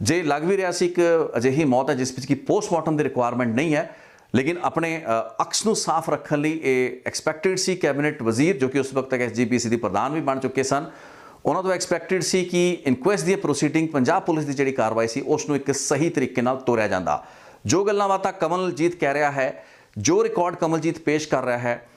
ਜੇ ਲੱਗ ਵੀ ਰਿਹਾ ਸੀ ਇੱਕ ਅਜਿਹੀ ਮੌਤ ਹੈ ਜਿਸ ਵਿੱਚ ਕਿ ਪੋਸਟਮਾਰਟਮ ਦੀ ਰਿਕੁਆਇਰਮੈਂਟ ਨਹੀਂ ਹੈ, ਲੇਕਿਨ ਆਪਣੇ ਅਕਸ ਨੂੰ ਸਾਫ਼ ਰੱਖਣ ਲਈ ਇਹ ਐਕਸਪੈਕਟਡ ਸੀ ਕੈਬਨਿਟ ਵਜ਼ੀਰ, ਜੋ ਕਿ ਉਸ ਵਕਤ ਤੱਕ ਐਸਜੀਪੀਸੀ ਦੀ ਪ੍ਰਧਾਨ ਵੀ ਬਣ ਚੁੱਕੇ ਸਨ, ਉਹਨਾਂ ਤੋਂ ਐਕਸਪੈਕਟਡ ਸੀ ਕਿ ਇਨਕੁਐਸਟ ਦੀ ਪ੍ਰੋਸੀਡਿੰਗ, ਪੰਜਾਬ ਪੁਲਿਸ ਦੀ ਜਿਹੜੀ ਕਾਰਵਾਈ ਸੀ ਉਸ ਨੂੰ ਇੱਕ ਸਹੀ ਤਰੀਕੇ ਨਾਲ ਤੋਰਿਆ ਜਾਂਦਾ। ਜੋ ਗੱਲਾਂ ਬਾਤਾਂ ਕਮਲਜੀਤ ਕਹਿ ਰਿਹਾ ਹੈ, ਜੋ ਰਿਕਾਰਡ ਕਮਲਜੀਤ ਪੇਸ਼ ਕਰ ਰਿਹਾ ਹੈ,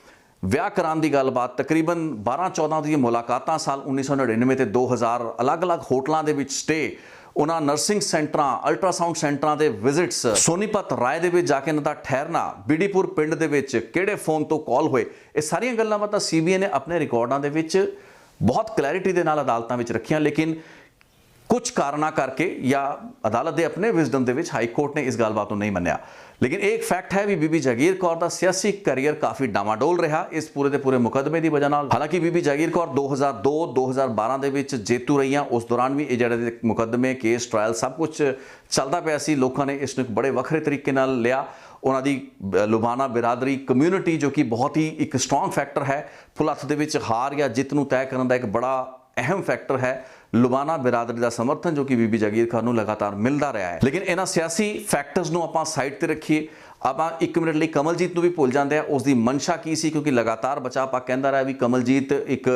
ਵਿਆਹ ਕਰਾਉਣ ਦੀ ਗੱਲਬਾਤ, ਤਕਰੀਬਨ 12-14 ਦੀਆਂ ਮੁਲਾਕਾਤਾਂ ਸਾਲ 1999 ਤੇ 2000, ਅਲੱਗ-ਅਲੱਗ ਹੋਟਲਾਂ ਦੇ ਵਿੱਚ ਸਟੇ, ਉਹਨਾਂ ਨਰਸਿੰਗ ਸੈਂਟਰਾਂ, ਅਲਟਰਾਸਾਊਂਡ ਸੈਂਟਰਾਂ ਦੇ ਵਿਜ਼ਿਟਸ, ਸੋਨੀਪਤ ਰਾਏ ਦੇ ਵਿੱਚ ਜਾ ਕੇ ਇਹਨਾਂ ਦਾ ਠਹਿਰਨਾ, ਬੀਡੀਪੁਰ ਪਿੰਡ ਦੇ ਵਿੱਚ ਕਿਹੜੇ ਫੋਨ ਤੋਂ ਕਾਲ ਹੋਏ, ਇਹ ਸਾਰੀਆਂ ਗੱਲਾਂ ਬਾਤਾਂ ਸੀਬੀਆਈ ਨੇ ਆਪਣੇ ਰਿਕਾਰਡਾਂ ਦੇ ਵਿੱਚ ਬਹੁਤ ਕਲੈਰਿਟੀ ਦੇ ਨਾਲ ਅਦਾਲਤਾਂ ਵਿੱਚ ਰੱਖੀਆਂ। ਲੇਕਿਨ ਕੁਝ ਕਾਰਨਾਂ ਕਰਕੇ ਜਾਂ ਅਦਾਲਤ ਦੇ ਆਪਣੇ ਵਿਜ਼ਡਮ ਦੇ ਵਿੱਚ ਹਾਈ ਕੋਰਟ ਨੇ ਇਸ ਗੱਲਬਾਤ ਨੂੰ ਨਹੀਂ ਮੰਨਿਆ। ਲੇਕਿਨ ਇਹ ਇੱਕ ਫੈਕਟ ਹੈ ਵੀ ਬੀਬੀ ਜਗੀਰ ਕੌਰ ਦਾ ਸਿਆਸੀ ਕੈਰੀਅਰ ਕਾਫੀ ਡਾਵਾਡੋਲ ਰਿਹਾ ਇਸ ਪੂਰੇ ਦੇ ਪੂਰੇ ਮੁਕੱਦਮੇ ਦੀ ਵਜ੍ਹਾ ਨਾਲ। ਹਾਲਾਂਕਿ ਬੀਬੀ ਜਗੀਰ ਕੌਰ 2002-2012 ਦੇ ਵਿੱਚ ਜੇਤੂ ਰਹੀਆਂ, ਉਸ ਦੌਰਾਨ ਵੀ ਇਹ ਜਿਹੜੇ ਮੁਕੱਦਮੇ, ਕੇਸ, ਟਰਾਇਲ ਸਭ ਕੁਝ ਚੱਲਦਾ ਪਿਆ ਸੀ। ਲੋਕਾਂ ਨੇ ਇਸ ਨੂੰ ਇੱਕ ਬੜੇ ਵੱਖਰੇ ਤਰੀਕੇ ਨਾਲ ਲਿਆ। ਉਹਨਾਂ ਦੀ ਲੁਬਾਨਾ ਬਿਰਾਦਰੀ ਕਮਿਊਨਿਟੀ, ਜੋ ਕਿ ਬਹੁਤ ਹੀ ਇੱਕ ਸਟਰੋਂਗ ਫੈਕਟਰ ਹੈ, ਭੁਲੱਥ ਦੇ ਵਿੱਚ ਹਾਰ ਜਾਂ ਜਿੱਤ ਨੂੰ ਤੈਅ ਕਰਨ ਦਾ ਇੱਕ ਬੜਾ ਅਹਿਮ ਫੈਕਟਰ ਹੈ, ਲੁਬਾਨਾ ਬਿਰਾਦਰੀ ਦਾ ਸਮਰਥਨ ਜੋ ਕਿ ਬੀਬੀ ਜਗੀਰ ਕੌਰ ਨੂੰ ਲਗਾਤਾਰ ਮਿਲਦਾ ਰਿਹਾ ਹੈ। ਲੇਕਿਨ ਇਹਨਾਂ ਸਿਆਸੀ ਫੈਕਟਰਸ ਨੂੰ ਆਪਾਂ ਸਾਈਡ ਤੇ ਰੱਖੀਏ, ਆਪਾਂ 1 ਮਿੰਟ ਲਈ ਕਮਲਜੀਤ ਨੂੰ ਵੀ ਭੁੱਲ ਜਾਂਦੇ ਆ। ਉਸ ਦੀ ਮਨਸ਼ਾ ਕੀ ਸੀ? ਕਿਉਂਕਿ ਲਗਾਤਾਰ ਬਚਾਅ ਪੱਖ ਕਹਿੰਦਾ ਰਿਹਾ ਵੀ ਕਮਲਜੀਤ ਇੱਕ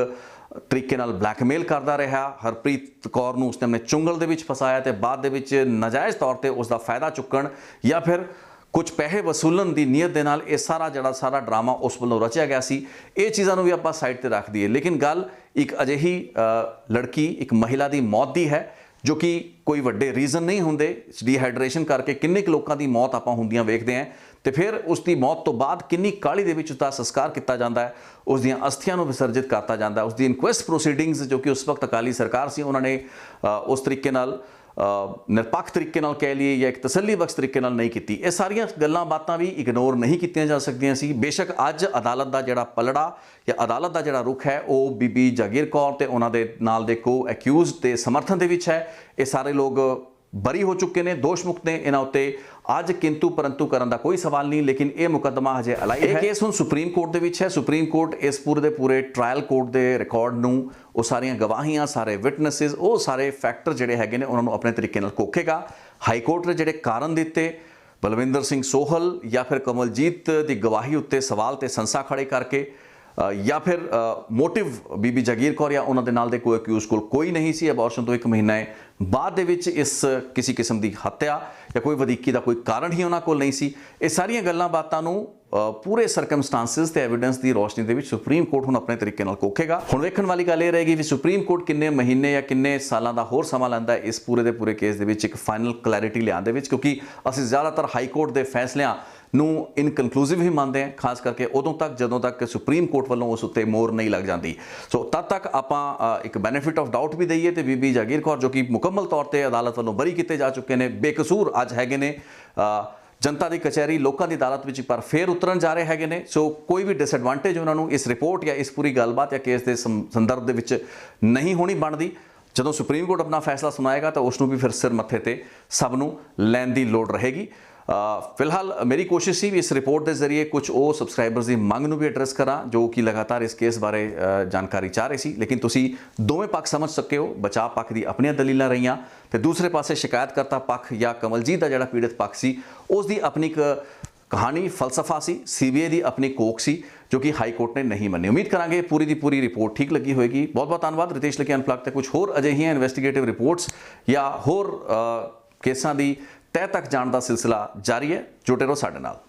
ਤਰੀਕੇ ਨਾਲ ਬਲੈਕਮੇਲ ਕਰਦਾ ਰਿਹਾ ਹਰਪ੍ਰੀਤ ਕੌਰ ਨੂੰ, ਉਸਨੇ ਆਪਣੇ ਚੁੰਗਲ ਦੇ ਵਿੱਚ ਫਸਾਇਆ ਤੇ ਬਾਅਦ ਦੇ ਵਿੱਚ ਨਾਜਾਇਜ਼ ਤੌਰ ਤੇ ਉਸ ਦਾ ਫਾਇਦਾ ਚੁੱਕਣ ਜਾਂ ਫਿਰ ਕੁਝ ਪੈਸੇ ਵਸੂਲਣ ਦੀ ਨੀਅਤ ਦੇ ਨਾਲ ਇਹ ਸਾਰਾ ਡਰਾਮਾ ਉਸ ਵੱਲੋਂ ਰਚਿਆ ਗਿਆ ਸੀ। ਇਹ ਚੀਜ਼ਾਂ ਨੂੰ ਵੀ ਆਪਾਂ ਸਾਈਡ ਤੇ ਰੱਖ ਦਈਏ। ਲੇਕਿਨ ਗੱਲ ਇੱਕ ਅਜਿਹੀ ਲੜਕੀ, ਇੱਕ ਮਹਿਲਾ ਦੀ ਮੌਤ ਦੀ ਹੈ ਜੋ ਕਿ ਕੋਈ ਵੱਡੇ ਰੀਜ਼ਨ ਨਹੀਂ ਹੁੰਦੇ। ਡੀਹਾਈਡਰੇਸ਼ਨ ਕਰਕੇ ਕਿੰਨੇ ਕੁ ਲੋਕਾਂ ਦੀ ਮੌਤ ਆਪਾਂ ਹੁੰਦੀਆਂ ਵੇਖਦੇ ਹਾਂ ਤੇ ਫਿਰ ਉਸ ਦੀ ਮੌਤ ਤੋਂ ਬਾਅਦ ਕਿੰਨੀ ਕਾਹਲੀ ਦੇ ਵਿੱਚ ਉਸਦਾ ਸੰਸਕਾਰ ਕੀਤਾ ਜਾਂਦਾ ਹੈ, ਉਸ ਦੀਆਂ ਅਸਥੀਆਂ ਨੂੰ ਵਿਸਰਜਿਤ ਕਰਤਾ ਜਾਂਦਾ ਹੈ। ਉਸ ਦੀ ਇਨਕੁਐਸਟ ਪ੍ਰੋਸੀਡਿੰਗਸ ਜੋ ਕਿ ਉਸ ਵਕਤ ਅਕਾਲੀ ਸਰਕਾਰ ਸੀ, ਉਹਨਾਂ ਨੇ ਉਸ ਤਰੀਕੇ ਨਾਲ ਨਿਰਪੱਖ ਤਰੀਕੇ ਨਾਲ ਕਹਿ ਲਈਏ ਜਾਂ ਇੱਕ ਤਸੱਲੀ ਬਖਸ਼ ਤਰੀਕੇ ਨਾਲ ਨਹੀਂ ਕੀਤੀ। ਇਹ ਸਾਰੀਆਂ ਗੱਲਾਂ ਬਾਤਾਂ ਵੀ ਇਗਨੋਰ ਨਹੀਂ ਕੀਤੀਆਂ ਜਾ ਸਕਦੀਆਂ ਸੀ। ਬੇਸ਼ੱਕ ਅੱਜ ਅਦਾਲਤ ਦਾ ਜਿਹੜਾ ਪਲੜਾ ਜਾਂ ਅਦਾਲਤ ਦਾ ਜਿਹੜਾ ਰੁਖ ਹੈ ਉਹ ਬੀਬੀ ਜਗੀਰ ਕੌਰ ਤੇ ਉਹਨਾਂ ਦੇ ਨਾਲ ਦੇ ਕੋ ਅਕਿਊਜ਼ਡ ਦੇ ਸਮਰਥਨ ਦੇ ਵਿੱਚ ਹੈ। ਇਹ ਸਾਰੇ ਲੋਕ ਬਰੀ ਹੋ ਚੁੱਕੇ ਨੇ, ਦੋਸ਼ ਮੁਕਤ ਨੇ, ਇਹਨਾਂ ਉੱਤੇ ਅੱਜ ਕਿੰਤੂ ਪਰੰਤੂ ਕਰਨ ਦਾ ਕੋਈ ਸਵਾਲ ਨਹੀਂ। ਲੇਕਿਨ ਇਹ ਮੁਕੱਦਮਾ ਹਜੇ ਅਲਾਈ ਹੈ। ਇਹ ਕੇਸ ਹੁਣ ਸੁਪਰੀਮ ਕੋਰਟ ਦੇ ਵਿੱਚ ਹੈ। ਸੁਪਰੀਮ ਕੋਰਟ ਇਸ ਪੂਰੇ ਦੇ ਪੂਰੇ ਟ੍ਰਾਇਲ ਕੋਰਟ ਦੇ ਰਿਕਾਰਡ ਨੂੰ, ਉਹ ਸਾਰੀਆਂ ਗਵਾਹੀਆਂ, ਸਾਰੇ ਵਿਟਨੈਸਿਸ, ਉਹ ਸਾਰੇ ਫੈਕਟਰ ਜਿਹੜੇ ਹੈਗੇ ਨੇ ਉਹਨਾਂ ਨੂੰ ਆਪਣੇ ਤਰੀਕੇ ਨਾਲ ਕੋਖੇਗਾ। ਹਾਈ ਕੋਰਟ ਨੇ ਜਿਹੜੇ ਕਾਰਨ ਦਿੱਤੇ, ਬਲਵਿੰਦਰ ਸਿੰਘ ਸੋਹਲ ਜਾਂ ਫਿਰ ਕਮਲਜੀਤ ਦੀ ਗਵਾਹੀ ਉੱਤੇ ਸਵਾਲ ਤੇ ਸੰਸਾ ਖੜੇ ਕਰਕੇ ਜਾਂ ਫਿਰ ਮੋਟਿਵ ਬੀਬੀ ਜਗੀਰ ਕੌਰ ਜਾਂ ਉਹਨਾਂ ਦੇ ਨਾਲ ਦੇ ਕੋਈ ਅਕਿਊਜ਼ ਕੋਲ ਕੋਈ ਨਹੀਂ ਸੀ। ਅਬੋਰਸ਼ਨ ਤੋਂ 1 ਮਹੀਨਾ ਬਾਅਦ ਦੇ ਵਿੱਚ ਇਸ ਕਿਸੇ ਕਿਸਮ ਦੀ ਹੱਤਿਆ ਜਾਂ ਕੋਈ ਵਧੀਕੀ ਦਾ ਕੋਈ ਕਾਰਨ ਹੀ ਉਹਨਾਂ ਕੋਲ ਨਹੀਂ ਸੀ। ਇਹ ਸਾਰੀਆਂ ਗੱਲਾਂ ਬਾਤਾਂ ਨੂੰ ਪੂਰੇ ਸਰਕਮਸਟੈਂਸਸ ਤੇ ਐਵੀਡੈਂਸ ਦੀ ਰੋਸ਼ਨੀ ਦੇ ਵਿੱਚ ਸੁਪਰੀਮ ਕੋਰਟ ਹੁਣ ਆਪਣੇ ਤਰੀਕੇ ਨਾਲ ਕੋਖੇਗਾ। ਹੁਣ ਵੇਖਣ ਵਾਲੀ ਗੱਲ ਇਹ ਰਹੇਗੀ ਵੀ ਸੁਪਰੀਮ ਕੋਰਟ ਕਿੰਨੇ ਮਹੀਨੇ ਜਾਂ ਕਿੰਨੇ ਸਾਲਾਂ ਦਾ ਹੋਰ ਸਮਾਂ ਲੈਂਦਾ ਹੈ ਇਸ ਪੂਰੇ ਦੇ ਪੂਰੇ ਕੇਸ ਦੇ ਵਿੱਚ ਇੱਕ ਫਾਈਨਲ ਕਲੈਰਿਟੀ ਲਿਆਉਣ ਦੇ ਵਿੱਚ, ਕਿਉਂਕਿ ਅਸੀਂ ਜ਼ਿਆਦਾਤਰ ਹਾਈ ਕੋਰਟ ਦੇ ਫੈਸਲਿਆਂ ਨੂੰ ਇਨਕਨਕਲੂਸਿਵ ਹੀ ਮੰਨਦੇ ਹਾਂ, ਖਾਸ ਕਰਕੇ ਉਦੋਂ ਤੱਕ ਜਦੋਂ ਤੱਕ ਸੁਪਰੀਮ ਕੋਰਟ ਵੱਲੋਂ ਉਸ ਉੱਤੇ ਮੋਹਰ ਨਹੀਂ ਲੱਗ ਜਾਂਦੀ। ਸੋ ਤਦ ਤੱਕ ਆਪਾਂ ਇੱਕ ਬੈਨੀਫਿਟ ਆਫ ਡਾਊਟ ਵੀ ਦਈਏ ਤੇ ਬੀਬੀ ਜਾਗੀਰ ਕੌਰ ਜੋ ਕਿ ਮੁਕੰਮਲ ਤੌਰ ਤੇ ਅਦਾਲਤ ਵੱਲੋਂ ਬਰੀ ਕੀਤੇ ਜਾ ਚੁੱਕੇ ਨੇ, ਬੇਕਸੂਰ ਅੱਜ ਹੈਗੇ ਨੇ, ਜਨਤਾ ਦੀ ਕਚਹਿਰੀ ਲੋਕਾਂ ਦੀ ਅਦਾਲਤ ਵਿੱਚ ਪਰ ਫੇਰ ਉਤਰਨ ਜਾ ਰਹੇ ਹੈਗੇ ਨੇ। ਸੋ ਕੋਈ ਵੀ ਡਿਸਐਡਵਾਂਟੇਜ ਉਹਨਾਂ ਨੂੰ ਇਸ ਰਿਪੋਰਟ ਜਾਂ ਇਸ ਪੂਰੀ ਗੱਲਬਾਤ ਜਾਂ ਕੇਸ ਦੇ ਸੰਦਰਭ ਦੇ ਵਿੱਚ ਨਹੀਂ ਹੋਣੀ ਬਣਦੀ। ਜਦੋਂ ਸੁਪਰੀਮ ਕੋਰਟ ਆਪਣਾ ਫੈਸਲਾ ਸੁਣਾਏਗਾ ਤਾਂ ਉਸ ਨੂੰ ਵੀ ਫਿਰ ਸਿਰ ਮੱਥੇ ਤੇ ਸਭ ਨੂੰ ਲੈਣ ਦੀ ਲੋੜ ਰਹੇਗੀ। ਫਿਲਹਾਲ ਮੇਰੀ ਕੋਸ਼ਿਸ਼ ਸੀ ਵੀ ਇਸ ਰਿਪੋਰਟ ਦੇ ਜ਼ਰੀਏ ਕੁਝ ਉਹ ਸਬਸਕ੍ਰਾਈਬਰਸ ਦੀ ਮੰਗ ਨੂੰ ਵੀ ਐਡਰੈਸ ਕਰਾਂ ਜੋ ਕਿ ਲਗਾਤਾਰ ਇਸ ਕੇਸ ਬਾਰੇ ਜਾਣਕਾਰੀ ਚਾਹ ਰਹੇ ਸੀ, ਲੇਕਿਨ ਤੁਸੀਂ ਦੋਵੇਂ ਪੱਖ ਸਮਝ ਸਕੇ ਹੋ। ਬਚਾਅ ਪੱਖ ਦੀ ਆਪਣੀਆਂ ਦਲੀਲਾਂ ਰਹੀਆਂ ਤੇ ਦੂਸਰੇ ਪਾਸੇ ਸ਼ਿਕਾਇਤਕਰਤਾ ਪੱਖ ਜਾਂ ਕਮਲਜੀਤ ਦਾ ਜਿਹੜਾ ਪੀੜਤ ਪੱਖ ਸੀ ਉਸ ਦੀ ਆਪਣੀ ਇੱਕ ਕਹਾਣੀ ਫਲਸਫਾ ਸੀ, ਸੀਬੀਆਈ ਦੀ ਆਪਣੀ ਕੋਕ ਸੀ ਜੋ ਕਿ ਹਾਈ ਕੋਰਟ ਨੇ ਨਹੀਂ ਮੰਨੀ। ਉਮੀਦ ਕਰਾਂਗੇ ਪੂਰੀ ਦੀ ਪੂਰੀ ਰਿਪੋਰਟ ਠੀਕ ਲੱਗੀ ਹੋਏਗੀ। ਬਹੁਤ ਬਹੁਤ ਧੰਨਵਾਦ। ਰਿਤੇਸ਼ ਲਕੀ ਅਨਪਲਗ ਤੇ ਕੁਝ ਹੋਰ ਅਜਿਹੀਆਂ ਇਨਵੈਸਟੀਗੇਟਿਵ ਰਿਪੋਰਟਸ ਜਾਂ ਹੋਰ ਕੇਸਾਂ ਦੀ ਤਹਿ ਤੱਕ ਜਾਣ ਦਾ ਸਿਲਸਿਲਾ ਜਾਰੀ ਹੈ। ਜੁੜੇ ਰਹੋ ਸਾਡੇ ਨਾਲ।